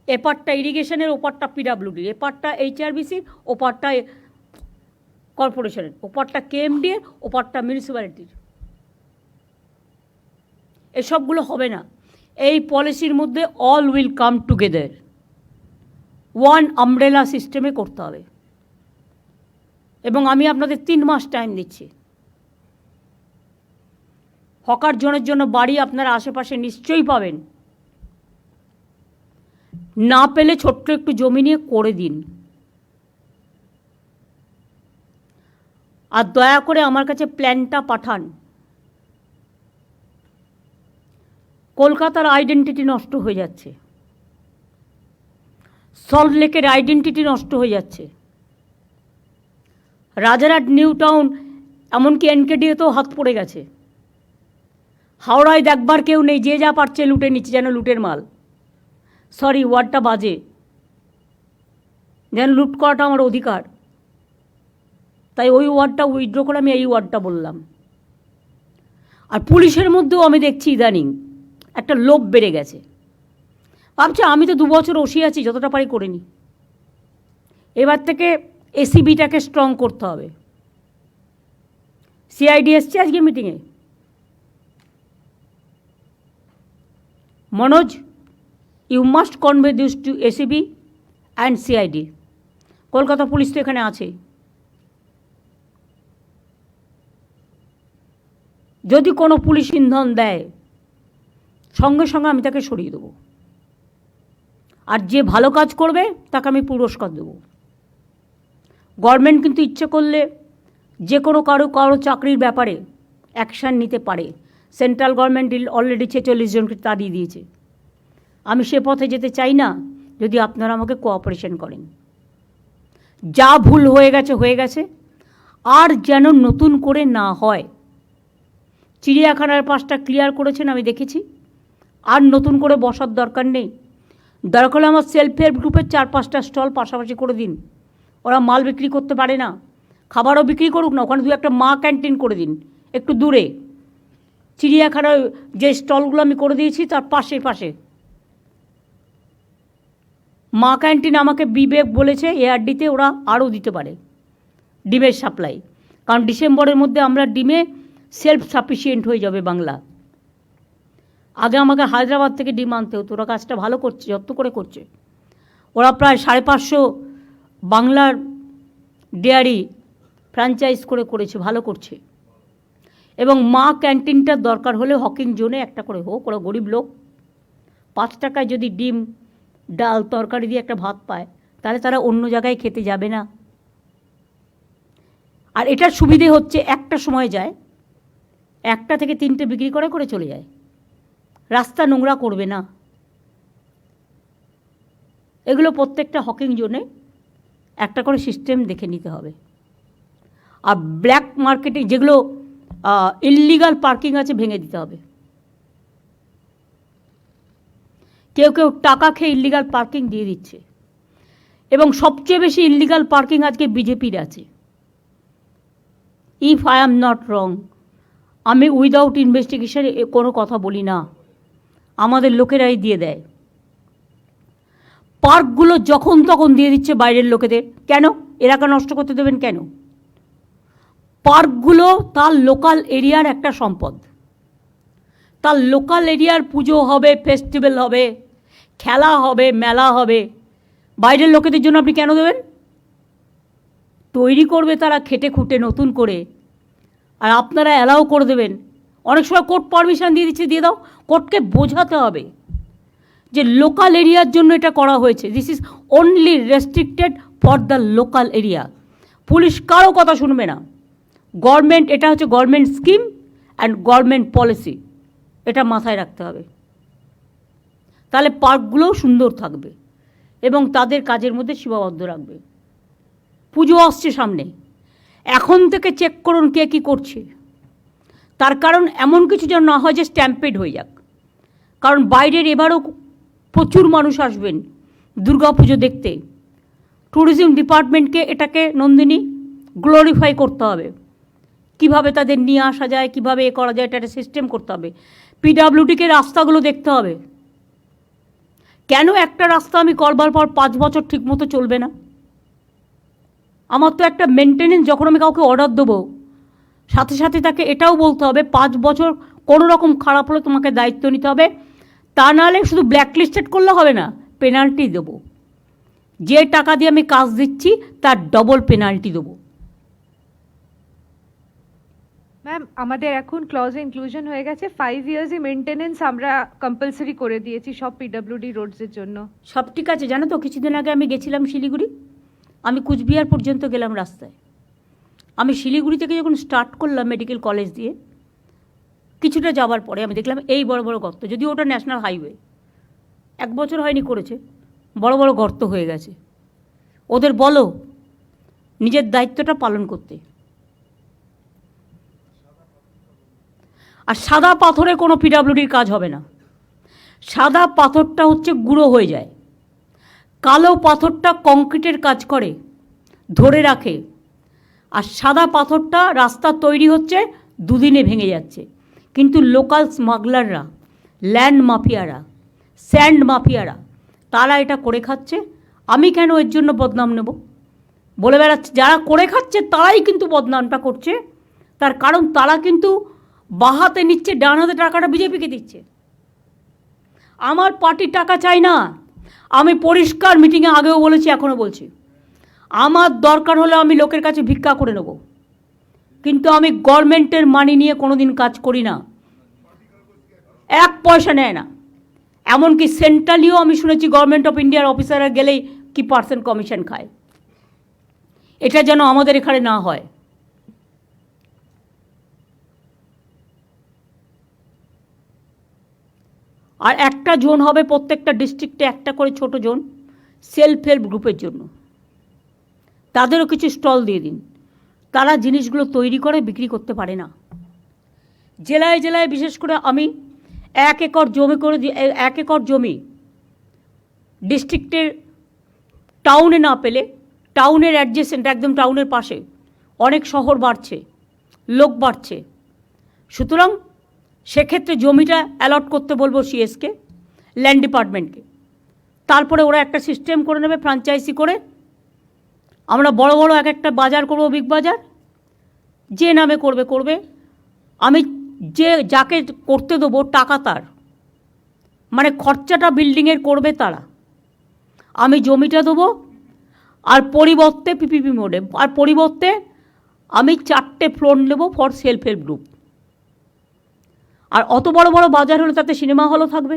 A: এপারটা ইরিগেশনের, ওপারটা পিডাব্লিউডির, এপারটা HRBCর, ওপারটা কর্পোরেশনের, ওপারটা KMDর, ওপারটা মিউনিসিপ্যালিটির। এসবগুলো হবে না। এই পলিসির মধ্যে all will come together, one umbrella সিস্টেমে করতে হবে। এবং আমি আপনাদের 3 মাস টাইম দিচ্ছি। হকার জনের জন্য বাড়ি আপনারা আশেপাশে নিশ্চয়ই পাবেন, না পেলে ছোট্ট একটু জমি নিয়ে করে দিন। আর দয়া করে আমার কাছে প্ল্যানটা পাঠান। কলকাতার আইডেন্টিটি নষ্ট হয়ে যাচ্ছে, সল্ট লেকের আইডেন্টিটি নষ্ট হয়ে যাচ্ছে, রাজারহাট নিউ টাউন এমনকি NKDAতেও হাত পড়ে গেছে। হাওড়ায় দেখবার কেউ নেই, যে যা পারছে লুটে নিচ্ছে, যেন লুটের মাল। সরি, ওয়ার্ডটা বাজে, যেন লুট করাটা আমার অধিকার, তাই ওই ওয়ার্ডটা উইথড্র করে আমি এই ওয়ার্ডটা বললাম। আর পুলিশের মধ্যেও আমি দেখছি ইদানিং একটা লোভ বেড়ে গেছে। ভাবছি আমি তো 2 বছর ওসি আছি, যতটা পারি করে নিই। এবার থেকে ACBটাকে স্ট্রং করতে হবে। CID এসছে আজকে মিটিংয়ে। Manoj, you must convey this to ACB and CID। Kolkata police তো এখানে আছে। যদি কোনো পুলিশ ইন্ধন দেয়, সঙ্গে সঙ্গে আমি তাকে সরিয়ে দেবো। আর যে ভালো কাজ করবে তাকে আমি পুরস্কার দেবো। গভর্নমেন্ট কিন্তু ইচ্ছে করলে যে কোনো কারো চাকরির ব্যাপারে অ্যাকশান নিতে পারে। সেন্ট্রাল গভর্নমেন্ট অলরেডি 46 জনকে তাড়িয়ে দিয়েছে। আমি সে পথে যেতে চাই না, যদি আপনারা আমাকে কোঅপারেশন করেন। যা ভুল হয়ে গেছে হয়ে গেছে, আর যেন নতুন করে না হয়। চিড়িয়াখানার পাশটা ক্লিয়ার করেছেন, আমি দেখেছি। আর নতুন করে বসার দরকার নেই। দরকার হলে আমার সেলফ হেল্প গ্রুপের 4-5টা স্টল পাশাপাশি করে দিন। ওরা মাল বিক্রি করতে পারে না, খাবারও বিক্রি করুক না, ওখানে 2-একটা মা ক্যান্টিন করে দিন একটু দূরে। চিড়িয়াখানার যে স্টলগুলো আমি করে দিয়েছি তার পাশে মা ক্যান্টিন আমাকে বিবেক বলেছে ARDতে ওরা আরও দিতে পারে ডিমের সাপ্লাই, কারণ ডিসেম্বরের মধ্যে আমরা ডিমে সেলফ সাফিসিয়েন্ট হয়ে যাবে বাংলা। আগে আমাকে হায়দ্রাবাদ থেকে ডিম আনতে হতো। ওরা কাজটা ভালো করছে, যত্ন করে করছে। ওরা প্রায় 550 বাংলার ডেয়ারি ফ্র্যাঞ্চাইজ করেছে, ভালো করছে। এবং মা ক্যান্টিনটার দরকার হলে হকিং জোনে একটা করে হোক। ওরা গরিব লোক, 5 টাকায় যদি ডিম, ডাল, তরকারি দিয়ে একটা ভাত পায়, তাহলে তারা অন্য জায়গায় খেতে যাবে না। আর এটার সুবিধে হচ্ছে একটা সময় যায়, 1টা থেকে 3টে বিক্রি করে করে চলে যায়, রাস্তা নোংরা করবে না। এগুলো প্রত্যেকটা হকিং জোনে একটা করে সিস্টেম দেখে নিতে হবে। আর ব্ল্যাক মার্কেটে যেগুলো ইললিগাল পার্কিং আছে ভেঙে দিতে হবে। কেউ কেউ টাকা খেয়ে ইললিগাল পার্কিং দিয়ে দিচ্ছে, এবং সবচেয়ে বেশি ইললিগাল পার্কিং আজকে বিজেপির আছে। If I am not wrong, আমি উইদাউট ইনভেস্টিগেশন কোনো কথা বলি না, আমাদের লোকেরাই দিয়ে দেয়। পার্কগুলো যখন তখন দিয়ে দিচ্ছে বাইরের লোকেদের। কেন? এলাকা নষ্ট করতে দেবেন কেন? পার্কগুলো তার লোকাল এরিয়ার একটা সম্পদ। তার লোকাল এরিয়ার পুজো হবে, ফেস্টিভ্যাল হবে, খেলা হবে, মেলা হবে, বাইরের লোকেদের জন্য আপনি কেন দেবেন? তৈরি করবে তারা খেটে খুঁটে নতুন করে, আর আপনারা অ্যালাউ করে দেবেন। অনেক সময় কোর্ট পারমিশন দিয়ে দিচ্ছে, দিয়ে দাও। কোর্টকে বোঝাতে হবে যে লোকাল এরিয়ার জন্য এটা করা হয়েছে, this is only restricted for the local area. Police কারো কথা শুনবে না। গভর্নমেন্ট, এটা হচ্ছে government scheme and government policy, এটা মাথায় রাখতে হবে। তাহলে পার্কগুলোও সুন্দর থাকবে এবং তাদের কাজের মধ্যে সীমাবদ্ধ রাখবে। পুজো আসছে সামনে, এখন থেকে চেক করুন কে কী করছে। তার কারণ এমন কিছু যেন না হয় যে স্ট্যাম্পেড হয়ে যাক। কারণ বাইরের এবারও প্রচুর মানুষ আসবেন দুর্গা পুজো দেখতে। ট্যুরিজম ডিপার্টমেন্টকে এটাকে নন্দিনী গ্লোরিফাই করতে হবে। কিভাবে তাদের নিয়ে আসা যায়, কিভাবে এ করা যায়, এটা একটা সিস্টেম করতে হবে। পিডাব্লিউডিকে রাস্তাগুলো দেখতে হবে। কেন একটা রাস্তা আমি করবার পর 5 বছর ঠিকমতো চলবে না? আমার তো একটা মেনটেনেন্স, যখন আমি কাউকে অর্ডার দেবো সাথে সাথে তাকে এটাও বলতে হবে 5 বছর কোনো রকম খারাপ হলে তোমাকে দায়িত্ব নিতে হবে। তা নাহলে শুধু ব্ল্যাকলিস্টেড করলে হবে না, পেনাল্টি দেবো। যে টাকা দিয়ে আমি কাজ দিচ্ছি তার ডবল পেনাল্টি দেবো।
B: ম্যাম, আমাদের এখন ক্লজে ইনক্লুশন হয়ে গেছে 5 ইয়ার্সই মেনটেনেন্স আমরা কম্পালসারি করে দিয়েছি সব পিডব্লিউডি রোডসের জন্য।
A: সব ঠিক আছে। জানো তো, কিছুদিন আগে আমি গেছিলাম শিলিগুড়ি, আমি কুচবিহার পর্যন্ত গেলাম রাস্তায়। আমি শিলিগুড়ি থেকে যখন স্টার্ট করলাম মেডিকেল কলেজ দিয়ে, কিছুটা যাওয়ার পরে আমি দেখলাম এই বড় বড় গর্ত, যদিও ওটা ন্যাশনাল হাইওয়ে, 1 বছর হয়নি করেছে, বড় বড় গর্ত হয়ে গেছে। ওদের বলো নিজের দায়িত্বটা পালন করতে। আর সাদা পাথরে কোনো পিডাব্লিউডির কাজ হবে না। সাদা পাথরটা হচ্ছে গুঁড়ো হয়ে যায়, কালো পাথরটা কংক্রিটের কাজ করে, ধরে রাখে। আর সাদা পাথরটা রাস্তা তৈরি হচ্ছে 2 দিনে ভেঙে যাচ্ছে। কিন্তু লোকাল স্মাগলাররা, ল্যান্ড মাফিয়ারা, স্যান্ড মাফিয়ারা, তারা এটা করে খাচ্ছে। আমি কেন এর জন্য বদনাম নেব? বলে বেড়াচ্ছে যারা করে খাচ্ছে তারাই কিন্তু বদনামটা করছে। তার কারণ তারা কিন্তু বাঁ হাতে নিচ্ছে, ডান হাতে টাকাটা বিজেপিকে দিচ্ছে। আমার পার্টির টাকা চাই না। আমি পরিষ্কার মিটিংয়ে আগেও বলেছি, এখনও বলছি, আমার দরকার হলে আমি লোকের কাছে ভিক্ষা করে নেব, কিন্তু আমি গভর্নমেন্টের মানি নিয়ে কোনো দিন কাজ করি না। 1 পয়সা নেয় না। এমনকি সেন্ট্রালিও আমি শুনেছি গভর্নমেন্ট অফ ইন্ডিয়ার অফিসাররা গেলেই কি পার্সেন্ট কমিশন খায়। এটা যেন আমাদের এখানে না হয়। আর একটা জোন হবে প্রত্যেকটা ডিস্ট্রিক্টে, একটা করে ছোট জোন সেলফ হেল্প গ্রুপের জন্য। তাদেরও কিছু স্টল দিয়ে দিন। তারা জিনিসগুলো তৈরি করে বিক্রি করতে পারে না। জেলায় জেলায় বিশেষ করে আমি 1 একর জমি করে 1 একর জমি ডিস্ট্রিক্টের টাউনে না পেলে, টাউনের অ্যাডজেসেন্ট, একদম টাউনের পাশে অনেক শহর বাড়ছে, লোক বাড়ছে, সুতরাং সেক্ষেত্রে জমিটা অ্যালট করতে বলবো সিএসকে, ল্যান্ড ডিপার্টমেন্টকে। তারপরে ওরা একটা সিস্টেম করে নেবে ফ্র্যাঞ্চাইজি করে। আমরা বড় বড় এক একটা বাজার করবো, বিগ বাজার, যে নামে করবে করবে। আমি যাকে করতে দেবো টাকা তার, মানে খরচাটা বিল্ডিংয়ের করবে তারা। আমি জমিটা দেবো, আর পরিবর্তে পিপিপি মোডে, আর পরিবর্তে আমি 4টে ফ্লোর নেবো ফর সেলফ হেল্প গ্রুপ। আর অত বড় বড় বাজার হলে তাতে সিনেমা হলও থাকবে,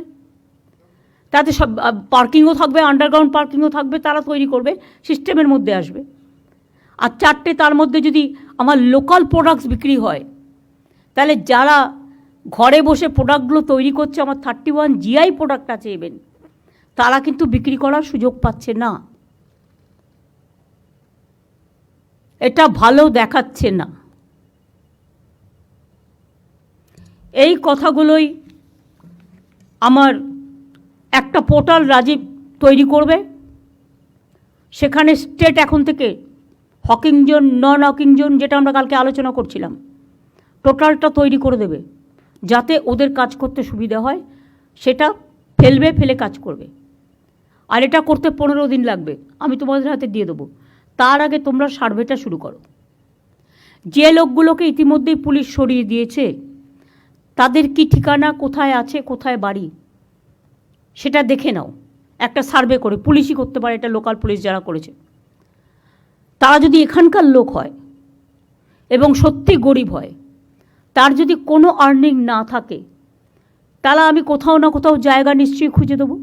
A: তাতে সব পার্কিংও থাকবে, আন্ডারগ্রাউন্ড পার্কিংও থাকবে। তারা তৈরি করবে, সিস্টেমের মধ্যে আসবে। আর 4টে, তার মধ্যে যদি আমার লোকাল প্রোডাক্টস বিক্রি হয়, তাহলে যারা ঘরে বসে প্রোডাক্টগুলো তৈরি করছে, আমার 31 GI প্রোডাক্ট আছে ইভেন, তারা কিন্তু বিক্রি করার সুযোগ পাচ্ছে না। এটা ভালো দেখাচ্ছে না। এই কথাগুলোই আমার একটা পোর্টাল রাজীব তৈরি করবে, সেখানে স্টেট এখন থেকে হকিং জোন, নন হকিং জোন, যেটা আমরা কালকে আলোচনা করছিলাম, টোটালটা তৈরি করে দেবে, যাতে ওদের কাজ করতে সুবিধা হয়। সেটা ফেলে কাজ করবে। আর এটা করতে 15 দিন লাগবে, আমি তোমাদের হাতে দিয়ে দেবো। তার আগে তোমরা সার্ভেটা শুরু করো। যে লোকগুলোকে ইতিমধ্যেই পুলিশ সরিয়ে দিয়েছে, তাদের কি ঠিকানা, কোথায় আছে, কোথায় বাড়ি, সেটা দেখে নাও একটা সার্ভে করে। পুলিশই করতে পারে এটা, লোকাল পুলিশ যারা করেছে, তারা যদি এখানকার লোক হয় এবং সত্যি গরিব হয়, তার যদি কোনো আর্নিং না থাকে, তাহলে আমি কোথাও না কোথাও জায়গা নিশ্চয়ই খুঁজে দেবো।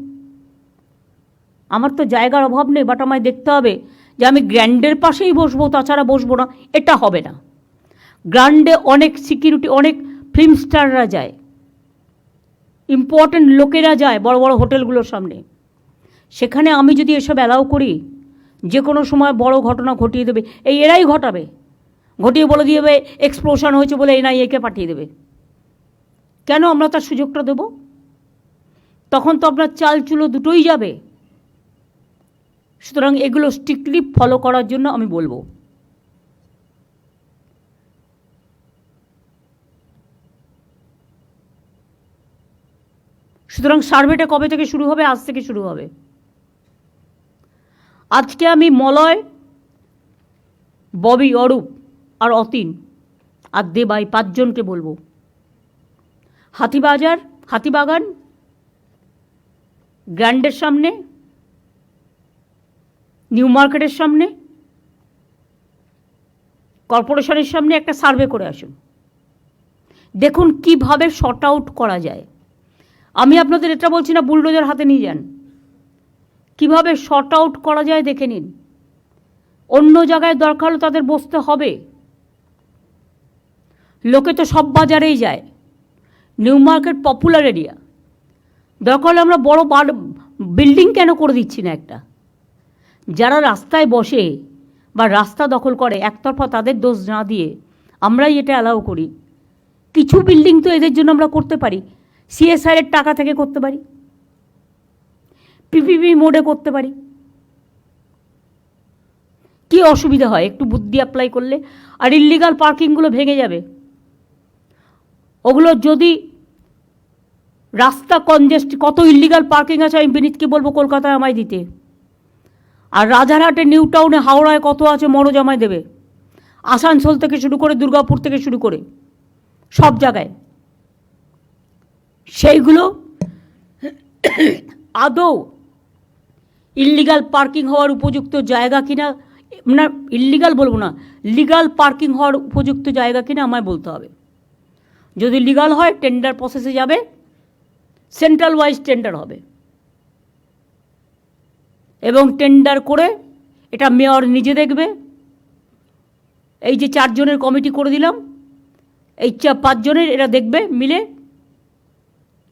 A: আমার তো জায়গার অভাব নেই, বাট আমায় দেখতে হবে যে আমি গ্র্যান্ডের পাশেই বসবো, তাছাড়া বসবো না, এটা হবে না। গ্র্যান্ডে অনেক সিকিউরিটি, অনেক ফিল্ম স্টাররা যায়, ইম্পর্টেন্ট লোকেরা যায় বড় বড় হোটেলগুলোর সামনে। সেখানে আমি যদি এসব অ্যালাউ করি, যে কোনো সময় বড় ঘটনা ঘটিয়ে দেবে, এরাই ঘটাবে, ঘটিয়ে বলে দিয়ে দেবে এক্সপ্লোশন হয়েছে বলে NIA-কে পাঠিয়ে দেবে। কেন আমরা তার সুযোগটা দেব? তখন তো আপনার চাল চুলো দুটোই যাবে। সুতরাং এগুলো স্ট্রিক্টলি ফলো করার জন্য আমি বলবো। সুতরাং সার্ভেটা কবে থেকে শুরু হবে? আজ থেকে শুরু হবে। আজকে আমি মলয়, ববি, অরূপ আর অতীন আর দেবাই 5 জনকে বলবো, হাতিবাগান গ্র্যান্ডের সামনে, নিউ মার্কেটের সামনে, কর্পোরেশনের সামনে একটা সার্ভে করে আসুন। দেখুন কিভাবে শর্ট আউট করা যায়। আমি আপনাদের এটা বলছি না বুলডোজার হাতে নিয়ে যান, কিভাবে শর্ট আউট করা যায় দেখে নিন। অন্য জায়গায় দরকার হলে তাদের বসতে হবে। লোকে তো সব বাজারেই যায়, নিউ মার্কেট পপুলার এরিয়া, দরকার হলে আমরা বড় বিল্ডিং কেন করে দিচ্ছি না একটা? যারা রাস্তায় বসে বা রাস্তা দখল করে একতরফা তাদের দোষ না দিয়ে আমরাই এটা অ্যালাউ করি। কিছু বিল্ডিং তো এদের জন্য আমরা করতে পারি, CSR-এর টাকা থেকে করতে পারি, PPP মোডে করতে পারি। কি অসুবিধা হয় একটু বুদ্ধি অ্যাপ্লাই করলে? আর ইল্লিগাল পার্কিংগুলো ভেঙে যাবে। ওগুলো যদি রাস্তা কনজেস্ট, কত ইল্লিগাল পার্কিং আছে আমি বিনীতকে বলবো কলকাতায় আমায় দিতে। আর রাজারহাটে, নিউ টাউনে, হাওড়ায় কত আছে মনোজ আমায় দেবে। আসানসোল থেকে শুরু করে, দুর্গাপুর থেকে শুরু করে সব জায়গায়। সেইগুলো আদৌ ইল্লিগাল পার্কিং হওয়ার উপযুক্ত জায়গা কিনা, না ইল্লিগাল বলবো না, লিগাল পার্কিং হওয়ার উপযুক্ত জায়গা কিনা আমায় বলতে হবে। যদি লিগাল হয় টেন্ডার প্রসেসে যাবে, সেন্ট্রাল ওয়াইজ টেন্ডার হবে, এবং টেন্ডার করে এটা মেয়র নিজে দেখবে। এই যে 4 জনের কমিটি করে দিলাম, এই 5 জনের এরা দেখবে, মিলে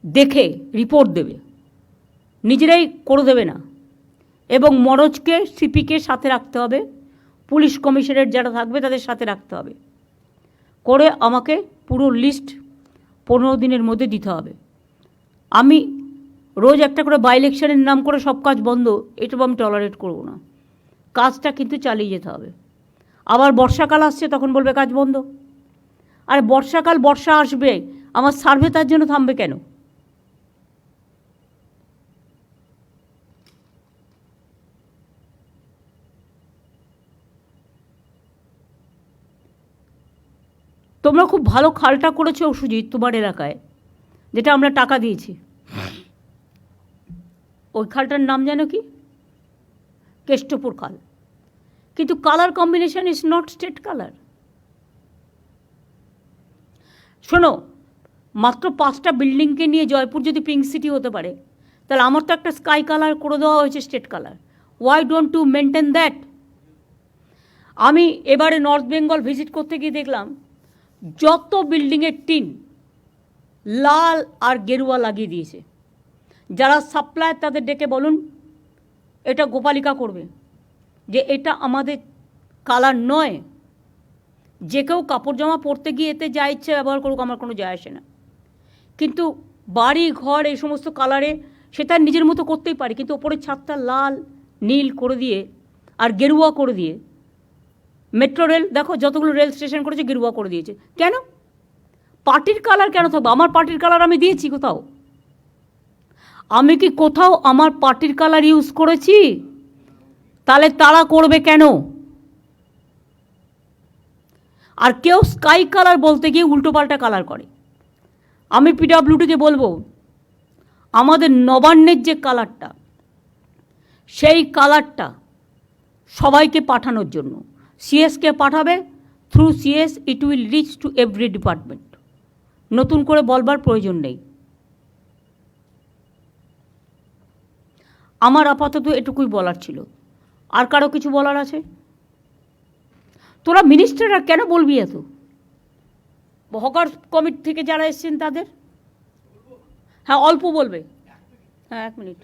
A: দেখে রিপোর্ট দেবে, নিজেরাই করে দেবে না। এবং মনোজকে, সিপিকে সাথে রাখতে হবে, পুলিশ কমিশনারেট যারা থাকবে তাদের সাথে রাখতে হবে, করে আমাকে পুরো লিস্ট 15 দিনের মধ্যে দিতে হবে। আমি রোজ একটা করে বাই ইলেকশনের নাম করে সব কাজ বন্ধ, এটা আমি টলারেট করব না। কাজটা কিন্তু চালিয়ে যেতে হবে। আবার বর্ষাকাল আসছে, তখন বলবে কাজ বন্ধ। আর বর্ষাকাল, বর্ষা আসবে, আমার সার্ভে তার জন্য থামবে কেন? তোমরা খুব ভালো খালটা করেছো সুজিত তোমার এলাকায়, যেটা আমরা টাকা দিয়েছি। ওই খালটার নাম জানো কি? কেষ্টপুর খাল। কিন্তু colour combination is not state colour. শোনো, মাত্র 5টা বিল্ডিংকে নিয়ে জয়পুর যদি পিঙ্ক সিটি হতে পারে, তাহলে আমার তো একটা স্কাই কালার করে দেওয়া হয়েছে, state colour. Why don't to maintain that? আমি এবারে নর্থ বেঙ্গল ভিজিট করতে গিয়ে দেখলাম যত বিল্ডিংয়ের টিন লাল আর গেরুয়া লাগিয়ে দিয়েছে। যারা সাপ্লায়ার তাদের ডেকে বলুন এটা গোপালিকা করবে, যে এটা আমাদের কালার নয়। যে কেউ কাপড় জামা পরতে গিয়ে এতে যা ইচ্ছে ব্যবহার করুক, আমার কোনো যায় আসে না। কিন্তু বাড়ি ঘর এই সমস্ত কালারে সে তার নিজের মতো করতেই পারে, কিন্তু ওপরের ছাদটা লাল নীল করে দিয়ে আর গেরুয়া করে দিয়ে, মেট্রো রেল দেখো যতগুলো রেল স্টেশন করেছে গেরুয়া করে দিয়েছে। কেন? পার্টির কালার কেন থাকবে? আমার পার্টির কালার আমি দিয়েছি কোথাও? আমি কি কোথাও আমার পার্টির কালার ইউজ করেছি? তাহলে তারা করবে কেন? আর কেউ স্কাই কালার বলতে গিয়ে উল্টোপাল্টা কালার করে। আমি পিডব্লিউডিকে বলবো আমাদের নবান্নের যে কালারটা, সেই কালারটা সবাইকে পাঠানোর জন্য সিএসকে পাঠাবে, through CS it will reach to every department. নতুন করে বলবার প্রয়োজন নেই। আমার আপাতত এটুকুই বলার ছিল। আর কারো কিছু বলার আছে? তোরা মিনিস্টাররা কেন বলবি এত? হকার কমিটি থেকে যারা এসছেন তাদের, হ্যাঁ অল্প বলবে, হ্যাঁ 1 মিনিট।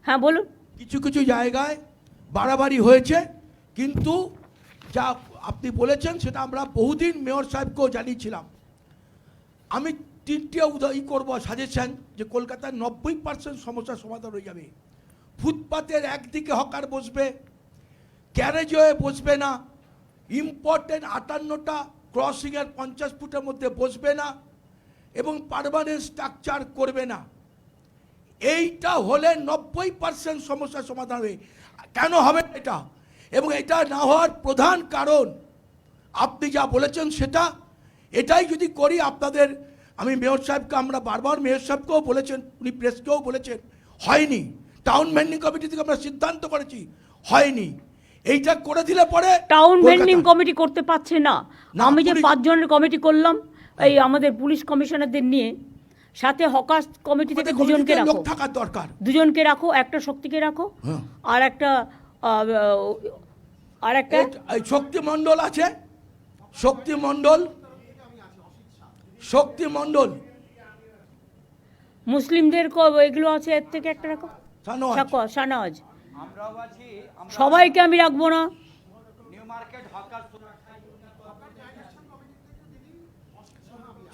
A: হ্যাঁ বলুন।
D: কিছু কিছু জায়গায় বাড়াবাড়ি হয়েছে, কিন্তু যা আপনি বলেছেন সেটা আমরা বহুদিন মেয়র সাহেবকেও জানিয়েছিলাম। আমি 3টে করবো সাজেশন, যে কলকাতার 90% সমস্যার সমাধান হয়ে যাবে। ফুটপাতের একদিকে হকার বসবে, গ্যারেজে বসবে না, ইম্পর্টেন্ট 58টা ক্রসিংয়ের 50 ফুটের মধ্যে বসবে না, এবং পার্মানেন্ট স্ট্রাকচার করবে না। এইটা হলে 90% সমস্যার সমাধান হবে। কেন হবে এটা? এবং এটা না হওয়ার প্রধান কারণ আপনি যা বলেছেন সেটা, এটাই যদি করি আপনাদের, আমি মেয়র সাহেবকে, আমরা বারবার মেয়র সাহেবকেও বলেছেন, উনি প্রেসকেও বলেছেন, হয়নি। টাউন ভেন্ডিং কমিটি থেকে আমরা সিদ্ধান্ত করেছি, হয়নি। এইটা করে দিলে পরে
A: টাউন ভেন্ডিং কমিটি করতে পারছে না। আমি যে 5 জনের কমিটি করলাম, এই আমাদের পুলিশ কমিশনারদের নিয়ে, সাথে হকার কমিটি থেকে 2 জনকে রাখো,
D: থাকার দরকার,
A: 2 জনকে রাখো, একটা শক্তিকে রাখো, আর একটা
D: শক্তি মণ্ডল আছে, শক্তি মণ্ডল
A: মুসলিমদের এগুলো আছে, এর থেকে একটা রাখো, শাহনওয়াজ। সবাইকে আমি রাখবো না।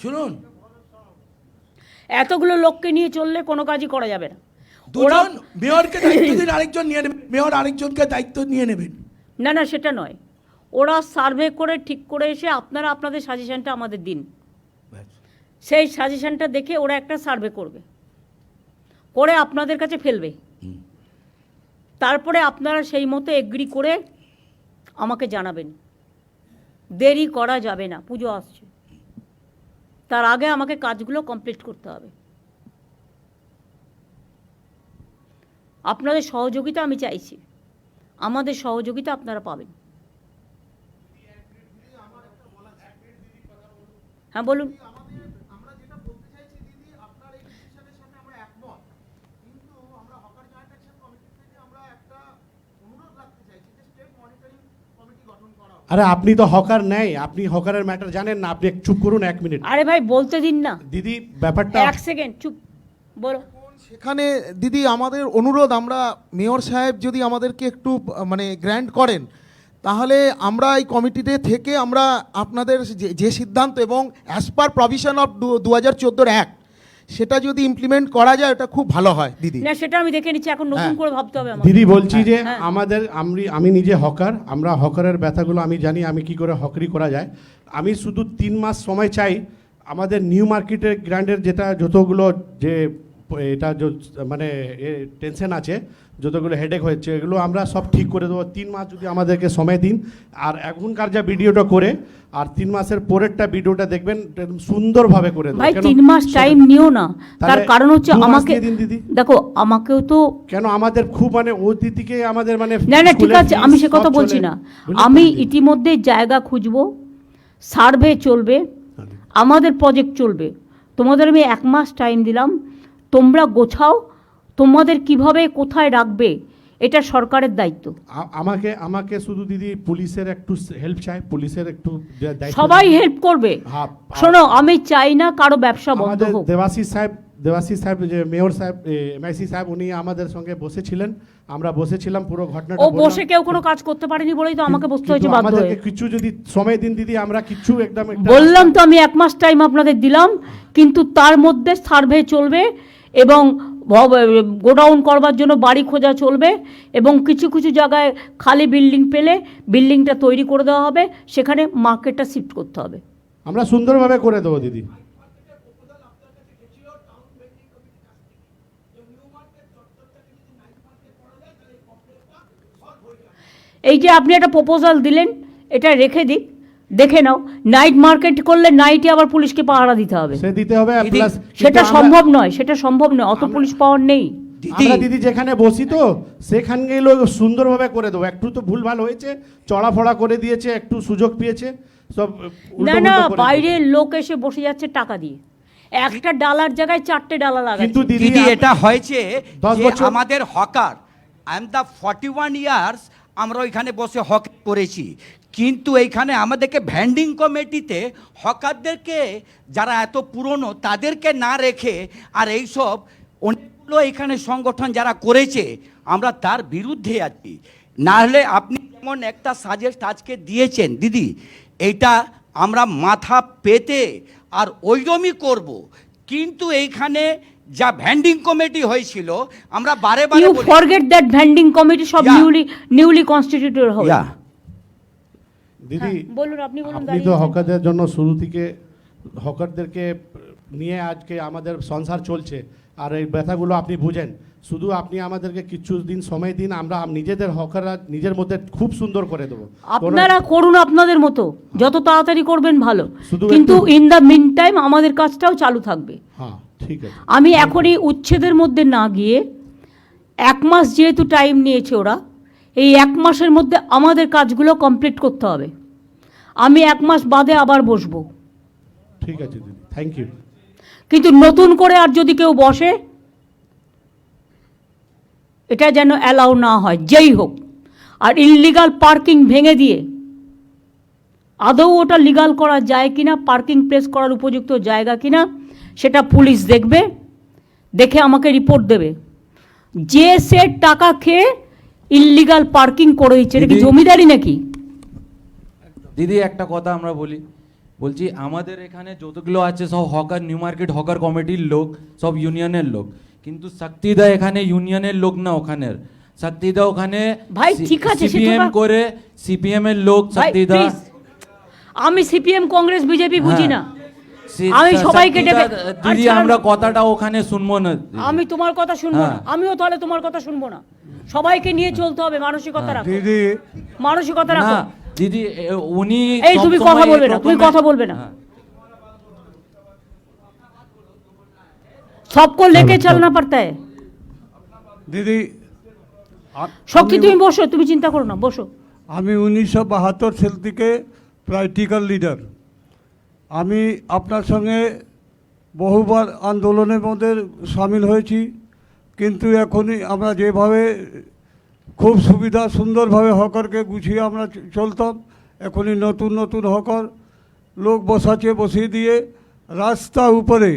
D: শুনুন,
A: এতগুলো লোককে নিয়ে চললে কোনো কাজই করা যাবে না।
D: দুজন মেয়রকে দায়িত্ব দিন, আরেকজন নিয়ে নেবেন, মেয়র আরেকজনকে দায়িত্ব নিয়ে নেবেন।
A: না না, সেটা নয়। ওরা সার্ভে করে ঠিক করে এসে আপনারা আপনাদের সাজেশনটা আমাদের দিন, সেই সাজেশনটা দেখে ওরা একটা সার্ভে করবে, করে আপনাদের কাছে ফেলবে। তারপরে আপনারা সেই মতো এগ্রি করে আমাকে জানাবেন। দেরি করা যাবে না, পুজো আসছে, তার আগে আমাকে কাজগুলো কমপ্লিট করতে হবে। আপনাদের সহযোগিতা আমি চাইছি, আমাদের সহযোগিতা আপনারা পাবেন। হ্যাঁ বলুন।
E: আরে আপনি তো হকার নেই, আপনি হকারের ম্যাটার জানেন না, আপনি চুপ করুন 1 মিনিট।
A: আরে ভাই বলতে দিন না
E: দিদি, ব্যাপারটা
A: 1 সেকেন্ড চুপ, বলো।
F: সেখানে দিদি আমাদের অনুরোধ, আমরা মেয়র সাহেব যদি আমাদেরকে একটু মানে গ্র্যান্ট করেন, তাহলে আমরা এই কমিটিতে থেকে আমরা আপনাদের যে সিদ্ধান্ত এবং as per provision of 2014 act, সেটা যদি ইমপ্লিমেন্ট করা যায় এটা খুব ভালো হয় দিদি।
A: না সেটা আমি দেখে নিচ্ছি, এখন নতুন করে ভাবতে হবে আমাকে।
E: দিদি বলছি যে
A: হ্যাঁ।
E: আমি নিজে হকার, আমরা হকারের ব্যথাগুলো আমি জানি, আমি কি করে হকারি করা যায়। আমি শুধু 3 মাস সময় চাই আমাদের নিউ মার্কেটের গ্র্যান্ডের যতগুলো যে এটা মানে টেনশন আছে, যতগুলো হেডেক হয়েছে এগুলো আমরা সব ঠিক করে দেবো। 3 মাস যদি আমাদেরকে সময় দিন, আর এখনকার যা ভিডিওটা করে আর 3 মাসের পরেরটা ভিডিওটা দেখবেন, একদম সুন্দরভাবে করে দেবো।
A: ভাই
E: কেন
A: 3 মাস টাইম নিও না, তার
E: তাহলে
A: কারণ হচ্ছে
E: 2 মাস
A: আমাকে
E: দিয়ে দিন দিদি।
A: দেখো, আমাকেও তো
E: কেন আমাদের খুব মানে অতিথিকে আমাদের মানে
A: না না ঠিক
E: স্কুলের
A: আছে,
E: fees
A: আমি সে
E: সব
A: কথা
E: চলে।
A: বলছি না।
E: বুঝলেন
A: আমি
E: তো দিদি?
A: ইতিমধ্যে জায়গা খুঁজবো, সার্ভে চলবে, আমাদের প্রজেক্ট চলবে। তোমাদের আমি 1 মাস টাইম দিলাম, তোমরা গোছাও তোমাদের কিভাবে কোথায় রাখবে, এটা সরকারের দায়িত্ব।
E: আমাকে শুধু দিদি পুলিশের একটু হেল্প চাই, পুলিশের একটু দায়িত্ব
A: সবাই
E: দিন।
A: হেল্প করবে।
E: হ্যাঁ,
A: শোনো, আমি চাই না কারো ব্যবসা বন্ধ
E: আমাদের
A: হোক।
E: দেবাশিস সাহেব যে মেয়র সাহেব, এমআইসি সাহেব, উনি আমাদের সঙ্গে বসেছিলেন, আমরা বসেছিলাম, পুরো ঘটনাটা
A: ও
E: বললাম।
A: বসে কেউ কোনো কাজ করতে পারেনি বলেই তো আমাকে বসতে হয়েছে
E: কিন্তু
A: বাধ্য হয়ে।
E: আমাদেরকে কিছু যদি সময় দিন দিদি, আমরা কিছু একদম
A: বললাম তো আমি 1 মাস টাইম আপনাদের দিলাম, কিন্তু তার মধ্যে সার্ভে চলবে এবং গোডাউন করবার জন্য বাড়ি খোঁজা চলবে, এবং কিছু কিছু জায়গায় খালি বিল্ডিং পেলে বিল্ডিংটা তৈরি করে দেওয়া হবে, সেখানে মার্কেটটা শিফট করতে হবে।
E: আমরা সুন্দরভাবে করে দেবো দিদি।
A: এই যে আপনি একটা প্রপোজাল দিলেন, এটা রেখে দিক, দেখে নাও। নাইট মার্কেট করলে নাইটে আবার পুলিশকে পাহারা দিতে হবে,
E: সে দিতে হবে,
G: দিদি,
E: প্লাস
A: সেটা সম্ভব নয়, সেটা সম্ভব নয়, অত পুলিশ পাওয়ার নেই।
E: আমরা দিদি যেখানে বসি তো সেখানে গেলেও সুন্দরভাবে করে দেবো। একটু তো ভুলভাল হয়েছে, চড়াফড়া করে দিয়েছে, একটু সুযোগ পেয়েছে, সব
A: না
E: উল্টো
A: না,
E: পুল্টো করে
A: বাইরের লোক এসে বসে যাচ্ছে টাকা দিয়ে, একটা ডালার জায়গায় 4টে ডালা
E: দিয়েছে। কিন্তু
A: লাগাচ্ছে।
E: দিদি
G: দিদি এটা হয়েছে
E: 10
G: যে
E: বছর-
G: আমাদের hawker, I am the 41 years আমরা ওইখানে বসে হক করেছি, কিন্তু এইখানে আমাদেরকে ভ্যান্ডিং কমিটিতে হকারদেরকে যারা এত পুরনো তাদেরকে না রেখে, আর এইসব অনেকগুলো এখানে সংগঠন যারা করেছে, আমরা তার বিরুদ্ধে আছি। না হলে আপনি যেমন একটা সাজেস্ট আজকে দিয়েছেন দিদি, এইটা আমরা মাথা পেতে আর ওইরকমই করব, কিন্তু এইখানে যা ভ্যান্ডিং কমিটি হয়েছিল আমরা বারে বারে
A: ইউ
G: বলি-
A: ফরগেট দ্যাট ভ্যান্ডিং কমিটি সব
G: Yeah.
A: নিউলি কনস্টিটিউটেড হবে।
G: Yeah.
E: দিদি
A: হ্যাঁ, বলুন, আপনি বলুন,
E: আপনি
A: দাঁড়িয়ে
E: তো
A: আছেন।
E: হকারদের জন্য শুরু থেকে হকারদেরকে নিয়ে আজকে আমাদের সংসার চলছে, আর এই ব্যথাগুলো আপনি বুঝেন। শুধু আপনি আমাদেরকে কিছু দিন সময় দিন, আমরা নিজেদের হকাররা নিজের মধ্যে খুব সুন্দর করে দেবো।
A: আপনারা করুন আপনাদের মতো, যত তাড়াতাড়ি করবেন ভালো,
E: শুধু
A: কিন্তু
E: একটু-
A: ইন দ্য মিন টাইম আমাদের কাজটাও চালু থাকবে।
E: হ্যাঁ, ঠিক আছে।
A: আমি এখনই উচ্ছেদের মধ্যে না গিয়ে, 1 মাস যেহেতু টাইম নিয়েছে ওরা, এই 1 মাসের মধ্যে আমাদের কাজগুলো কমপ্লিট করতে হবে। আমি 1 মাস বাদে আবার বসবো,
E: ঠিক আছে দিদি, থ্যাংক ইউ।
A: কিন্তু নতুন করে আর যদি কেউ বসে, এটা যেন অ্যালাউ না হয়, যেই হোক। আর ইললিগাল পার্কিং ভেঙে দিয়ে আদৌ ওটা লিগাল করা যায় কিনা, পার্কিং প্লেস করার উপযুক্ত জায়গা কিনা, সেটা পুলিশ দেখবে, দেখে আমাকে রিপোর্ট দেবে। যে সে টাকা খেয়ে ইললিগাল পার্কিং করে দিচ্ছে, এটা কি
H: দিদি-
A: জমিদারি নাকি?
H: দিদি একটা কথা আমরা বলছি আমাদের এখানে যতগুলো আছে সব হকার, নিউ মার্কেট হকার কমিটির লোক, সব ইউনিয়নের লোক, কিন্তু শক্তিদা এখানে ইউনিয়নের লোক না, ওখানের শক্তিদা ওখানে
A: ভাই, ঠিক আছে, সে তো
H: সিপিএম
A: বা-
H: করে, সিপিএম এর লোক
A: ভাই,
H: শক্তিদা।
A: please, আমি সিপিএম কংগ্রেস বিজেপি বুঝি না।
H: সি-
A: আমি সবাইকে
H: শক্তিদা,
A: ডেকে- আর
H: দিদি
A: ছাড়ো
H: আমরা
A: না।
H: কথাটা ওখানে শুনবো না দিদি।
A: আমি তোমার কথা শুনবো না,
H: হ্যাঁ।
A: আমিও তাহলে তোমার কথা শুনবো না। সবাইকে নিয়ে চলতে হবে, মানসিকতা রাখো, মানসিকতা রাখো।
H: না দিদি উনি
A: এই তুমি
H: সবসময়
A: কথা বলবে না, তুমি
H: প্রথমে-
A: কথা বলবে না।
H: হ্যাঁ।
A: सबको लेके चलना पड़ता है।
I: দিদি
A: শক্তি, তুমি বসো, তুমি চিন্তা করো না, বসো।
I: আমি 1972 সাল থেকে প্র্যাকটিক্যাল লিডার। আমি আপনার সঙ্গে বহুবার আন্দোলনের মধ্যে সামিল হয়েছি, কিন্তু এখনই আমরা যেভাবে খুব সুবিধা সুন্দরভাবে হকারকে গুছিয়ে আমরা চলতাম, এখনই নতুন নতুন হকার লোক বসিয়ে দিয়ে রাস্তা উপরে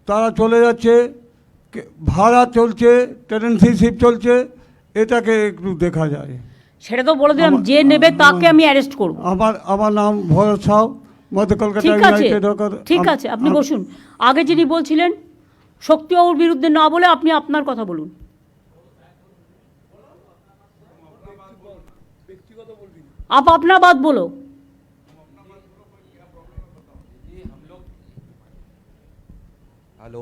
I: তারা চলে যাচ্ছে, ভাড়া চলছে, টেনেন্সিশিপ চলছে, এটাকে একটু দেখা যায়।
A: সেটা তো বলে দিলাম, যে নেবে তাকে আমি অ্যারেস্ট করব।
I: আমার নাম ভরত সাউ, মধ্য কলকাতা
A: ঠিক আছে,
I: ইউনাইটেড হকার।
A: ঠিক আছে, আপনি বসুন। আগে যিনি বলছিলেন শক্তিবাবুর বিরুদ্ধে না বলে আপনি আপনার কথা বলুন। आप अपना बात बोलो।
H: हेलो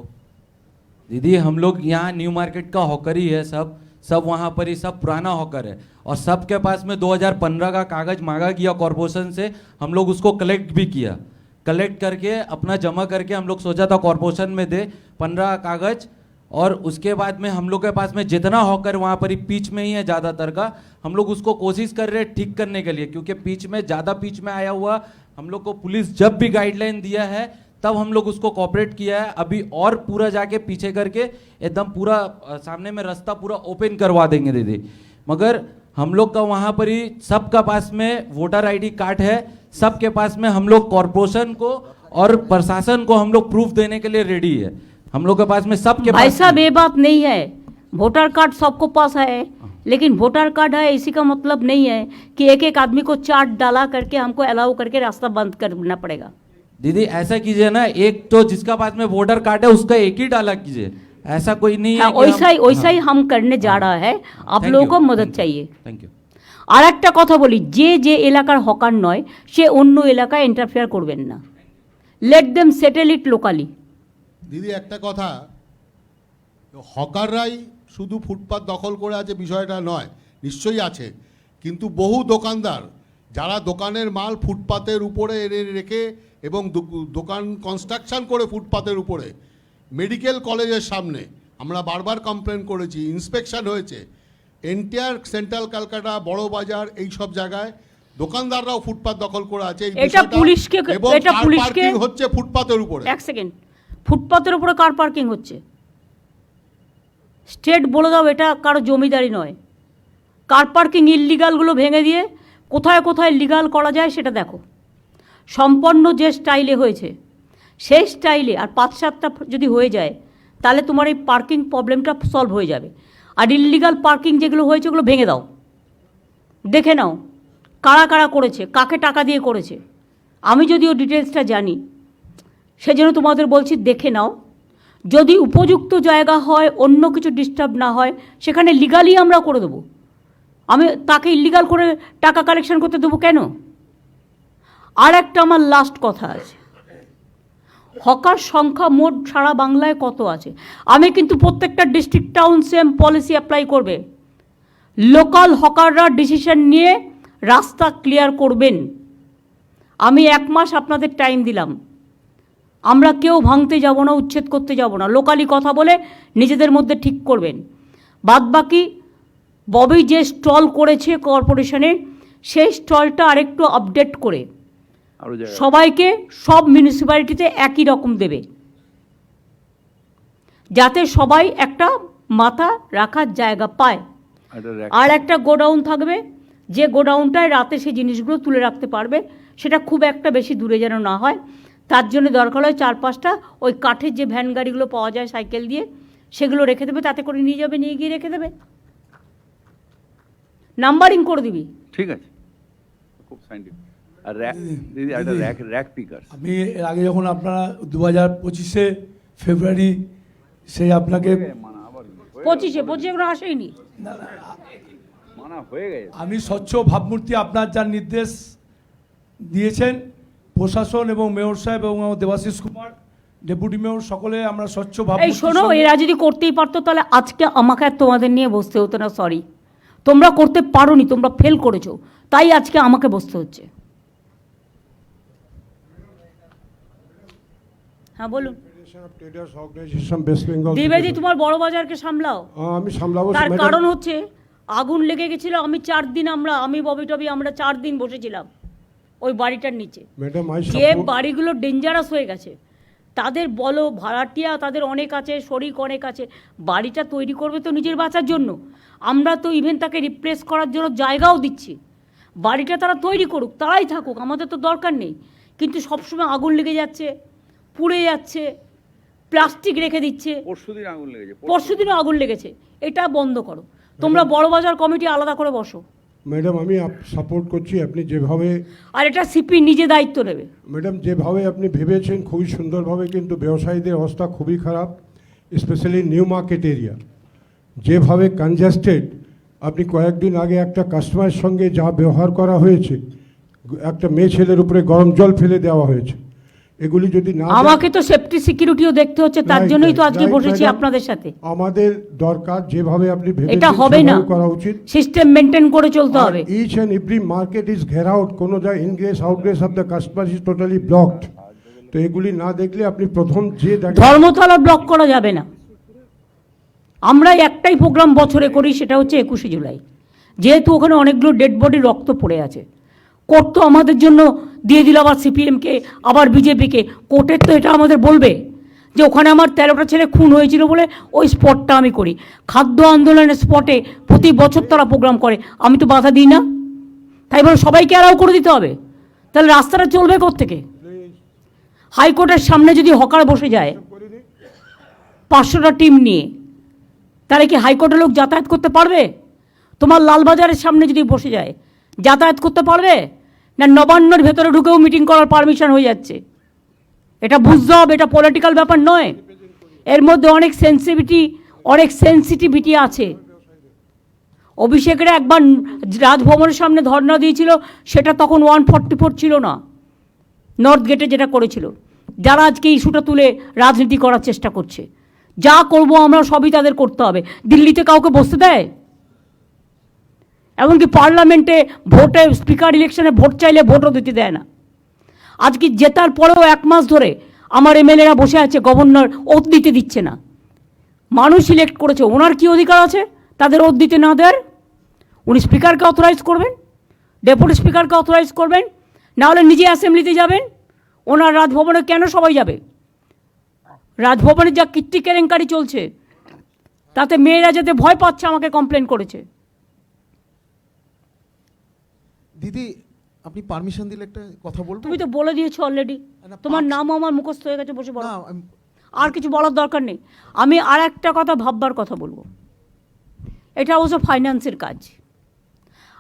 H: दीदी हम लोग यहाँ न्यू मार्केट का हॉकर ही है, सब वहाँ पर ही सब पुराना हॉकर है, और सबके पास में 2015 का कागज मांगा गया कॉरपोरेशन से, हम लोग उसको कलेक्ट भी किया, कलेक्ट करके अपना जमा करके हम लोग सोचा था कॉरपोरेशन में दे 15 कागज, और उसके बाद में हम लोग के पास में जितना हॉकर वहाँ पर ही पीच में ही है ज़्यादातर का, हम लोग उसको कोशिश कर रहे हैं ठीक करने के लिए, क्योंकि पीच में ज़्यादा पीच में आया हुआ हम लोग को पुलिस जब भी गाइडलाइन दिया है तब हम लोग उसको कॉपरेट किया है, अभी और पूरा जाके पीछे करके एकदम पूरा सामने में रास्ता पूरा ओपन करवा देंगे दीदी। मगर हम लोग का वहाँ पर ही सबका पास में वोटर आईडी कार्ड है, सबके पास में हम लोग कॉरपोरेशन को और प्रशासन को हम लोग प्रूफ देने के लिए रेडी है, हम लोग के पास में सबके
A: भाई
H: पास
A: साहब ये बात नहीं है, वोटर कार्ड सबको पास है, लेकिन वोटर कार्ड है इसी का मतलब नहीं है कि एक एक आदमी को चार्ट डाला करके हमको अलाउ करके रास्ता बंद करना पड़ेगा।
H: दीदी ऐसा कीजिए ना, एक तो जिसका पास में वोटर कार्ड है उसका एक ही डाला कीजिए, ऐसा कोई नहीं
A: हाँ,
H: है कि
A: वैसा ही हम करने जा रहा है, आप
H: Thank
A: लोगों
H: you,
A: को मदद
H: thank you,
A: चाहिए।
H: thank you।
A: আর একটা কথা বলি, যে এলাকার হকার নয় সে অন্য এলাকায় ইন্টারফেয়ার করবেন না, লেট দেম সেটেল ইট লোকালি।
J: দিদি একটা কথা, হকাররাই শুধু ফুটপাত দখল করে আছে বিষয়টা নয়, নিশ্চয়ই আছে, কিন্তু বহু দোকানদার যারা দোকানের মাল ফুটপাতের উপরে এনে রেখে এবং দোকান কনস্ট্রাকশন করে ফুটপাতের উপরে, মেডিকেল কলেজের সামনে আমরা বারবার কমপ্লেন করেছি, ইন্সপেকশন হয়েছে, এন্টায়ার সেন্ট্রাল কলকাতা বড় বাজার এই সব জায়গায় দোকানদাররাও ফুটপাত দখল করে আছে। এই
A: এটা
J: বিষয়টা
A: পুলিশকে
J: এবং
A: এটা
J: কার
A: পুলিশকে
J: পার্কিং হচ্ছে ফুটপাতের উপরে।
A: এক সেকেন্ড, ফুটপাতের উপরে কার পার্কিং হচ্ছে স্টেট বলে দাও, এটা কারো জমিদারি নয়। কার পার্কিং ইললিগালগুলো ভেঙে দিয়ে কোথায় কোথায় লিগাল করা যায় সেটা দেখো। সম্পন্ন যে স্টাইলে হয়েছে সেই স্টাইলে আর 5-7টা যদি হয়ে যায় তাহলে তোমার এই পার্কিং প্রবলেমটা সলভ হয়ে যাবে। আর ইললিগাল পার্কিং যেগুলো হয়েছে ওগুলো ভেঙে দাও, দেখে নাও কারা কারা করেছে, কাকে টাকা দিয়ে করেছে। আমি যদিও ডিটেলসটা জানি সেজন্য তোমাদের বলছি দেখে নাও, যদি উপযুক্ত জায়গা হয়, অন্য কিছু ডিস্টার্ব না হয়, সেখানে লিগালি আমরা করে দেবো। আমি তাকে ইলিগাল করে টাকা কালেকশন করতে দেবো কেন? আর একটা আমার লাস্ট কথা আছে, হকার সংখ্যা মোট সারা বাংলায় কত আছে? আমি কিন্তু প্রত্যেকটা district town same policy apply করবে। লোকাল হকাররা ডিসিশন নিয়ে রাস্তা ক্লিয়ার করবেন। আমি 1 মাস আপনাদের টাইম দিলাম, আমরা কেউ ভাঙতে যাব না, উচ্ছেদ করতে যাব না, লোকালি কথা বলে নিজেদের মধ্যে ঠিক করবেন। বাদবাকি ববি যে স্টল করেছে কর্পোরেশনে সেই স্টলটা আরেকটু আপডেট করে সবাইকে সব মিউনিসিপ্যালিটিতে একই রকম দেবে, যাতে সবাই একটা মাথা রাখার জায়গা পায়। আর একটা গোডাউন থাকবে, যে গোডাউনটায় রাতে সেই জিনিসগুলো তুলে রাখতে পারবে, সেটা খুব একটা বেশি দূরে যেন না হয়। তার জন্য দরকার হয় 4-5টা ওই কাঠের যে ভ্যান গাড়িগুলো পাওয়া যায় সাইকেল দিয়ে, সেগুলো রেখে দেবে, তাতে করে নিয়ে যাবে, নিয়ে গিয়ে রেখে দেবে, নাম্বারিং করে দিবি।
C: ঠিক আছে, খুব সাইন্টিফিক। আর দিদি একটা র্যাক পিকার,
D: আমি এর আগে যখন আপনারা 2025 ফেব্রুয়ারি সেই আপনাকে
A: 25 এগুলো আসেনি,
C: মানা হয়ে গেছে।
D: আমি স্বচ্ছ ভাবমূর্তি আপনার যা নির্দেশ দিয়েছেন, প্রশাসন এবং মেয়র সাহেব এবং দেবাশিস কুমার ডেপুটি মেয়র সকলে আমরা স্বচ্ছ
A: এই
D: ভাবমূর্তি।
A: শোনো, এরা যদি করতেই পারতো তাহলে আজকে আমাকে আর তোমাদের নিয়ে বসতে হতো না। সরি, তোমরা করতে পারোনি, তোমরা ফেল করেছো, তাই আজকে আমাকে বসতে হচ্ছে। হ্যাঁ বলুন। দ্বিবেদী, তোমার বড় বাজারকে সামলাও।
E: আমি সামলাবো।
A: তার কারণ হচ্ছে আগুন লেগে গেছিল, আমি 4 দিন আমি ববি টবি আমরা 4 দিন বসেছিলাম ওই বাড়িটার নিচে। যে বাড়িগুলো ডেঞ্জারাস হয়ে গেছে তাদের বলো, ভাড়াটিয়া তাদের অনেক আছে, শরিক অনেক আছে, বাড়িটা তৈরি করবে তো নিজের বাঁচার জন্য। আমরা তো ইভেন তাকে রিপ্লেস করার জন্য জায়গাও দিচ্ছি, বাড়িটা তারা তৈরি করুক, তারাই থাকুক, আমাদের তো দরকার নেই। কিন্তু সবসময় আগুন লেগে যাচ্ছে, পুড়ে যাচ্ছে, প্লাস্টিক রেখে দিচ্ছে। পরশুদিনও আগুন লেগেছে, এটা বন্ধ করো। তোমরা বড় বাজার কমিটি আলাদা করে বসো।
E: ম্যাডাম আমি সাপোর্ট করছি, আপনি যেভাবে,
A: আর এটা সিপি নিজে দায়িত্ব নেবে।
E: ম্যাডাম যেভাবে আপনি ভেবেছেন খুবই সুন্দরভাবে, কিন্তু ব্যবসায়ীদের অবস্থা খুবই খারাপ, স্পেশালি নিউ মার্কেট এরিয়া যেভাবে কনজাস্টেড। আপনি কয়েকদিন আগে একটা কাস্টমারের সঙ্গে যা ব্যবহার করা হয়েছে, একটা মেয়ে ছেলের উপরে গরম জল ফেলে দেওয়া হয়েছে,
K: এগুলি যদি না দেন-
A: আমাকে তো সেফটি সিকিউরিটিও দেখতে হচ্ছে, তার
K: Right,
A: জন্যই তো
K: right,
A: আজকে
K: right,
A: বসেছি
K: madam.
A: আপনাদের সাথে।
K: আমাদের দরকার যেভাবে আপনি ভেবেছেন
A: এটা হবে না,
K: সেভাবে করা উচিত।
A: সিস্টেম মেনটেন করে চলতে হবে।
K: Each and every market is ঘেরাউট, কোনো যা ingress outgress of the customer is totally blocked. তো এগুলি না দেখলে আপনি প্রথম যে দেখেন
A: ধর্মতলা ব্লক করা যাবে না। আমরা একটাই প্রোগ্রাম বছরে করি, সেটা হচ্ছে 21শে জুলাই। যেহেতু ওখানে অনেকগুলো ডেড বডি রক্ত পড়ে আছে, কোর্ট তো আমাদের জন্য দিয়ে দিল আবার সিপিএমকে, আবার বিজেপিকে। কোর্টের তো এটা আমাদের বলবে যে ওখানে আমার 13টা ছেলে খুন হয়েছিল বলে ওই স্পটটা আমি করি। খাদ্য আন্দোলনের স্পটে প্রতি বছর তারা প্রোগ্রাম করে, আমি তো বাধা দিই না। তাই বলে সবাইকে অ্যালাউ করে দিতে হবে? তাহলে রাস্তাটা চলবে কোত্থেকে? হাইকোর্টের সামনে যদি হকার বসে যায় 500টা টিম নিয়ে, তাহলে কি হাইকোর্টের লোক যাতায়াত করতে পারবে? তোমার লালবাজারের সামনে যদি বসে যায় যাতায়াত করতে পারবে না? নবান্নর ভেতরে ঢুকেও মিটিং করার পারমিশন হয়ে যাচ্ছে। এটা বুঝতে হবে, এটা পলিটিক্যাল ব্যাপার নয়। এর মধ্যে অনেক সেন্সিটিভিটি আছে। অভিষেকের একবার রাজভবনের সামনে ধর্ণা দিয়েছিল, সেটা তখন 144 ছিল না, নর্থ গেটে যেটা করেছিল। যারা আজকে ইস্যুটা তুলে রাজনীতি করার চেষ্টা করছে, যা করব আমরা সবই তাদের করতে হবে। দিল্লিতে কাউকে বসতে দেয়? এমনকি পার্লামেন্টে ভোটে, স্পিকার ইলেকশনে ভোট চাইলে ভোটও দিতে দেয় না। আজকে জেতার পরেও 1 মাস ধরে আমার এমএলএরা বসে আছে, গভর্নর ওথ দিতে দিচ্ছে না। মানুষ ইলেক্ট করেছে, ওনার কি অধিকার আছে তাদের ওথ দিতে না দেওয়ার? উনি স্পিকারকে অথরাইজ করবেন, ডেপুটি স্পিকারকে অথরাইজ করবেন, না হলে নিজে অ্যাসেম্বলিতে যাবেন। ওনার রাজভবনে কেন সবাই যাবে? রাজভবনে যা কীর্তি কেলেঙ্কারি চলছে, তাতে মেয়েরা যেতে ভয় পাচ্ছে, আমাকে কমপ্লেন করেছে।
F: দিদি আপনি পারমিশন দিলে একটা কথা বলবো?
A: তুমি তো বলে দিয়েছো অলরেডি,
F: না,
A: তোমার
F: পাঁচ-
A: নামও আমার মুখস্থ হয়ে গেছে, বসে বলো।
F: না,
A: আর কিছু বলার দরকার নেই। আমি আর একটা কথা ভাববার কথা বলবো। এটা অবশ্য ফাইন্যান্সের কাজ।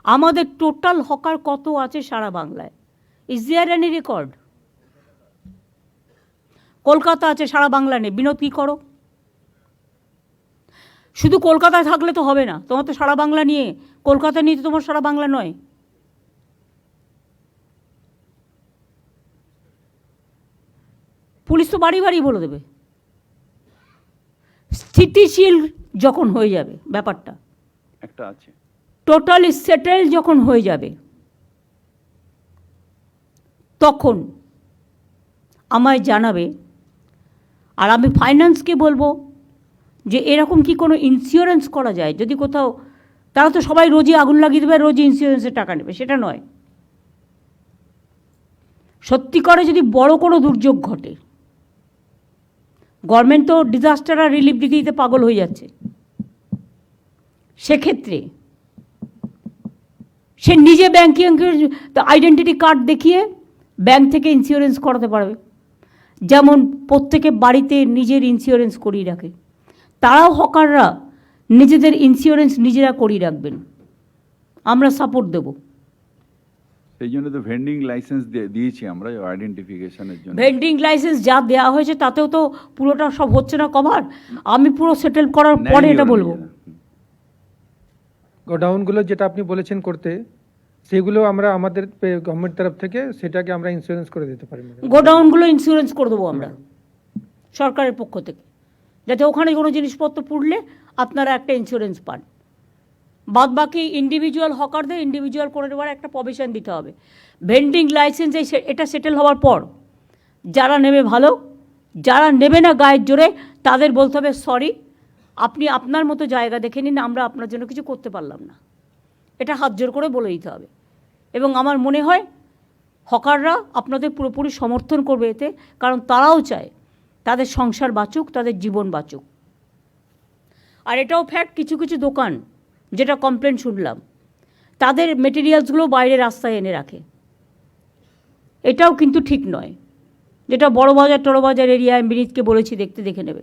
A: আমাদের টোটাল হকার কত আছে সারা বাংলায়? Is there any record? Kolkata আছে, সারা বাংলা নেই। বিনোদ কী করো? শুধু কলকাতায় থাকলে তো হবে না, তোমার তো সারা বাংলা নিয়ে, কলকাতা নিয়ে তো তোমার সারা বাংলা নয়। পুলিশ তো বাড়ি বাড়ি বলে দেবে। স্থিতিশীল যখন হয়ে যাবে ব্যাপারটা,
C: একটা আছে,
A: টোটালি সেটেল যখন হয়ে যাবে, তখন আমায় জানাবে। আর আমি ফাইন্যান্সকে বলবো যে এরকম কি কোনো ইন্স্যুরেন্স করা যায়? যদি কোথাও, তারা তো সবাই রোজই আগুন লাগিয়ে দেবে, রোজই ইন্স্যুরেন্সের টাকা নেবে, সেটা নয়। সত্যি করে যদি বড় কোনো দুর্যোগ ঘটে, গভর্নমেন্ট তো ডিজাস্টার আর রিলিফ দিতে দিতে পাগল হয়ে যাচ্ছে, সেক্ষেত্রে সে নিজে ব্যাংকিং আইডেন্টিটি কার্ড দেখিয়ে ব্যাংক থেকে ইন্স্যুরেন্স করাতে পারবে। যেমন প্রত্যেকে বাড়িতে নিজের ইন্স্যুরেন্স করিয়ে রাখে, তারাও হকাররা নিজেদের ইন্স্যুরেন্স নিজেরা করিয়ে রাখবেন, আমরা সাপোর্ট দেব।
C: সেই জন্য তো ভেন্ডিং লাইসেন্স দিয়েছি আমরা আইডেন্টিফিকেশনের জন্য।
A: ভেন্ডিং লাইসেন্স যা দেওয়া হয়েছে তাতেও তো পুরোটা সব হচ্ছে না কভার। আমি পুরো সেটেল করার পরে এটা বলবো।
L: গোডাউনগুলো যেটা আপনি বলেছেন করতে, সেগুলো আমরা আমাদের গভর্নমেন্ট তরফ থেকে সেটাকে আমরা ইন্স্যুরেন্স করে দিতে পারি।
A: গোডাউনগুলো ইন্স্যুরেন্স করে দেবো আমরা সরকারের পক্ষ থেকে, যাতে ওখানে কোনো জিনিসপত্র পুড়লে আপনারা একটা ইন্স্যুরেন্স পান। বাদ বাকি ইন্ডিভিজুয়াল হকারদের ইন্ডিভিজুয়াল করে দেওয়ার একটা প্রভিশন দিতে হবে। ভেন্ডিং লাইসেন্স এটা সেটেল হওয়ার পর যারা নেবে ভালো, যারা নেবে না গায়ের জোরে, তাদের বলতে হবে সরি, আপনি আপনার মতো জায়গা দেখে নিন, আমরা আপনার জন্য কিছু করতে পারলাম না। এটা হাত জোর করে বলে দিতে হবে। এবং আমার মনে হয় হকাররা আপনাদের পুরোপুরি সমর্থন করবে এতে, কারণ তারাও চায় তাদের সংসার বাঁচুক, তাদের জীবন বাঁচুক। আর এটাও ফ্যাক্ট, কিছু কিছু দোকান যেটা কমপ্লেন শুনলাম, তাদের মেটেরিয়ালসগুলো বাইরে রাস্তায় এনে রাখে, এটাও কিন্তু ঠিক নয়। যেটা বড় বাজার টড়ো বাজার এরিয়া, আমি বিনীতকে বলেছি দেখে নেবে।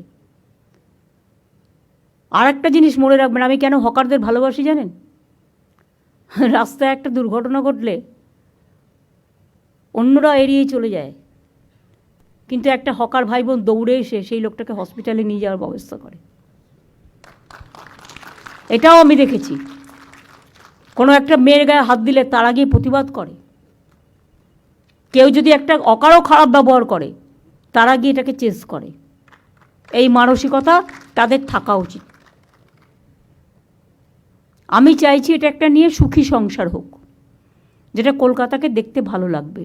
A: আর একটা জিনিস মনে রাখবেন, আমি কেন হকারদের ভালোবাসি জানেন? রাস্তায় একটা দুর্ঘটনা ঘটলে অন্যরা এড়িয়ে চলে যায়, কিন্তু একটা হকার ভাই বোন দৌড়ে এসে সেই লোকটাকে হসপিটালে নিয়ে যাওয়ার ব্যবস্থা করে। এটাও আমি দেখেছি। কোনো একটা মেয়ের গায়ে হাত দিলে তারা গিয়ে প্রতিবাদ করে। কেউ যদি একটা অকারও খারাপ ব্যবহার করে, তারা গিয়ে এটাকে চেস করে। এই মানসিকতা তাদের থাকা উচিত। আমি চাইছি এটা একটা নিয়ে সুখী সংসার হোক, যেটা কলকাতাকে দেখতে ভালো লাগবে।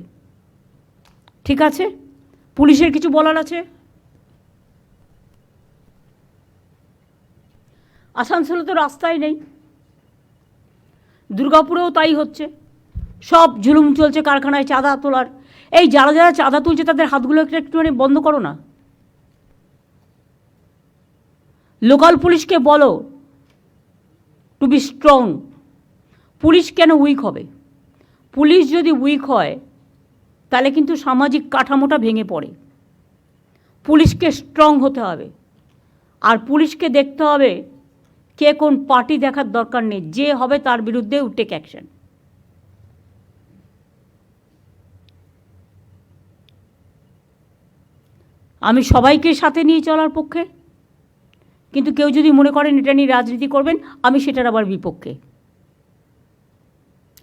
A: ঠিক আছে? পুলিশের কিছু বলার আছে? আসানসোলে তো রাস্তাই নেই, দুর্গাপুরেও তাই হচ্ছে, সব জুলুম চলছে কারখানায় চাঁদা তোলার। এই যারা যারা চাঁদা তুলছে তাদের হাতগুলো একটুখানি বন্ধ করো না। লোকাল পুলিশকে বলো টু বি স্ট্রং। পুলিশ কেন উইক হবে? পুলিশ যদি উইক হয় তাহলে কিন্তু সামাজিক কাঠামোটা ভেঙে পড়ে। পুলিশকে স্ট্রং হতে হবে, আর পুলিশকে দেখতে হবে কে কোন পার্টি দেখার দরকার নেই, যে হবে তার বিরুদ্ধে টেক অ্যাকশন। আমি সবাইকে সাথে নিয়ে চলার পক্ষে, কিন্তু কেউ যদি মনে করেন এটা নিয়ে রাজনীতি করবেন, আমি সেটার আবার বিপক্ষে।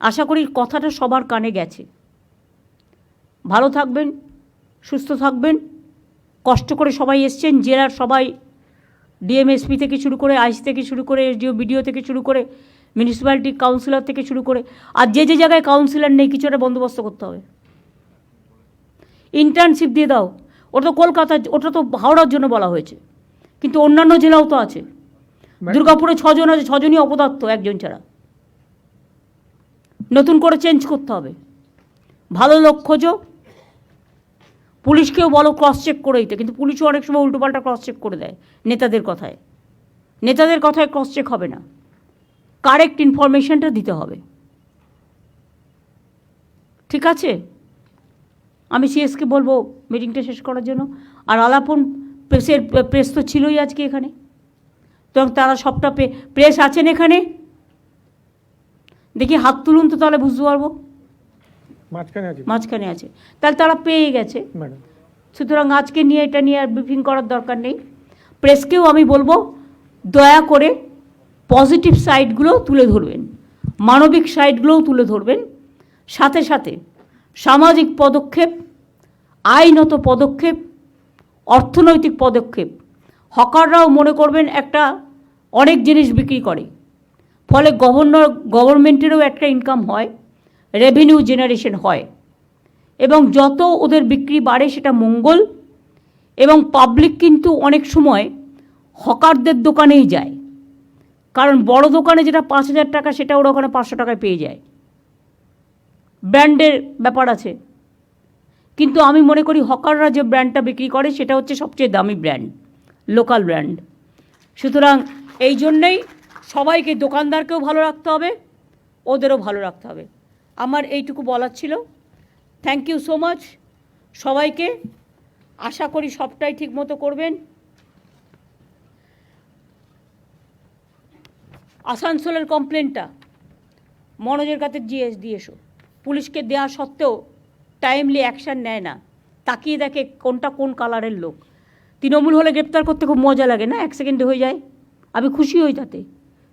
A: আশা করি কথাটা সবার কানে গেছে। ভালো থাকবেন, সুস্থ থাকবেন। কষ্ট করে সবাই এসছেন, জেলার সবাই, ডিএমএসপি থেকে শুরু করে, আইসি থেকে শুরু করে, এসডিও বিডিও থেকে শুরু করে, মিউনিসিপ্যালিটি কাউন্সিলর থেকে শুরু করে, আর যে যে জায়গায় কাউন্সিলর নেই কিছু একটা বন্দোবস্ত করতে হবে। ইন্টার্নশিপ দিয়ে দাও। ওটা তো কলকাতা, ওটা তো হাওড়ার জন্য বলা হয়েছে, কিন্তু অন্যান্য জেলাও তো আছে। দুর্গাপুরে 6 জন আছে, 6 জনই অপদার্থ, একজন ছাড়া। নতুন করে চেঞ্জ করতে হবে। ভালো লোক খোঁজো। পুলিশকেও বলো ক্রস চেক করে দিতে, কিন্তু পুলিশও অনেক সময় উল্টোপাল্টা ক্রস চেক করে দেয় নেতাদের কথায়। নেতাদের কথায় ক্রস চেক হবে না, কারেক্ট ইনফরমেশনটা দিতে হবে। ঠিক আছে? আমি সিএসকে বলবো মিটিংটা শেষ করার জন্য। আর আলাপন প্রেস তো ছিলই আজকে এখানে, তো তারা সবটা প্রেস আছেন এখানে? দেখি হাত তুলুন তো, তাহলে বুঝতে পারবো। মাঝখানে আছে, তাহলে তারা পেয়ে গেছে। সুতরাং আজকে নিয়ে এটা নিয়ে আর ব্রিফিং করার দরকার নেই। প্রেসকেও আমি বলবো দয়া করে পজিটিভ সাইডগুলো তুলে ধরবেন, মানবিক সাইডগুলোও তুলে ধরবেন, সাথে সাথে সামাজিক পদক্ষেপ, আইনত পদক্ষেপ, অর্থনৈতিক পদক্ষেপ। হকাররাও মনে করবেন একটা অনেক জিনিস বিক্রি করে, ফলে গভর্নমেন্টেরও একটা ইনকাম হয়, রেভিনিউ জেনারেশন হয়, এবং যত ওদের বিক্রি বাড়ে সেটা মঙ্গল। এবং পাবলিক কিন্তু অনেক সময় হকারদের দোকানেই যায়, কারণ বড় দোকানে যেটা 5,000 টাকা সেটা ওরা ওখানে 500 টাকায় পেয়ে যায়। ব্র্যান্ডের ব্যাপার আছে, কিন্তু আমি মনে করি হকাররা যে ব্র্যান্ডটা বিক্রি করে সেটা হচ্ছে সবচেয়ে দামি ব্র্যান্ড, লোকাল ব্র্যান্ড। সুতরাং এই জন্যেই সবাইকে, দোকানদারকেও ভালো রাখতে হবে, ওদেরও ভালো রাখতে হবে। আমার এইটুকু বলার ছিল। থ্যাংক ইউ সো মাচ সবাইকে। আশা করি সবটাই ঠিক মতো করবেন। আসানসোলের কমপ্লেনটা মনোজের কাছে দিয়ে এসো। পুলিশকে দেওয়া সত্ত্বেও টাইমলি অ্যাকশান নেয় না, তাকিয়ে দেখে কোনটা কোন কালারের লোক। তৃণমূল হলে গ্রেপ্তার করতে খুব মজা লাগে না, 1 সেকেন্ডে হয়ে যায়, আমি খুশি হই তাতে।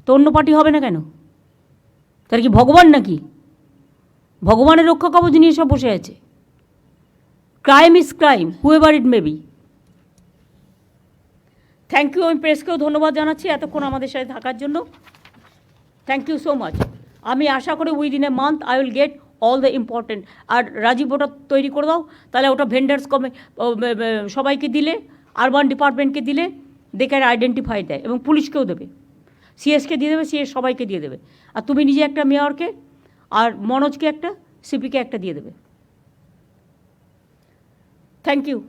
A: তো অন্য পার্টি হবে না কেন? তার কি ভগবান নাকি? ভগবানের রক্ষা কবচ নিয়ে সব বসে আছে। Crime is crime, however it may be. Thank you. আমি প্রেসকেও ধন্যবাদ জানাচ্ছি এতক্ষণ আমাদের সাথে থাকার জন্য। Thank you so much. আমি আশা করি within a month I will get all the important. আর রাজীব ওটা তৈরি করে দাও, তাহলে ওটা ভেন্ডার্স সবাইকে দিলে, আরবান ডিপার্টমেন্টকে দিলে, দে ক্যান আইডেন্টিফাই দেয়, এবং পুলিশকেও দেবে, সিএসকে দিয়ে দেবে, সিএস সবাইকে দিয়ে দেবে। আর তুমি নিজে একটা মেয়রকে, আর মনোজকে একটা, সিপিকে একটা দিয়ে দেবে। Thank you.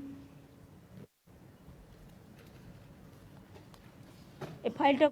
A: এই ফাইলটা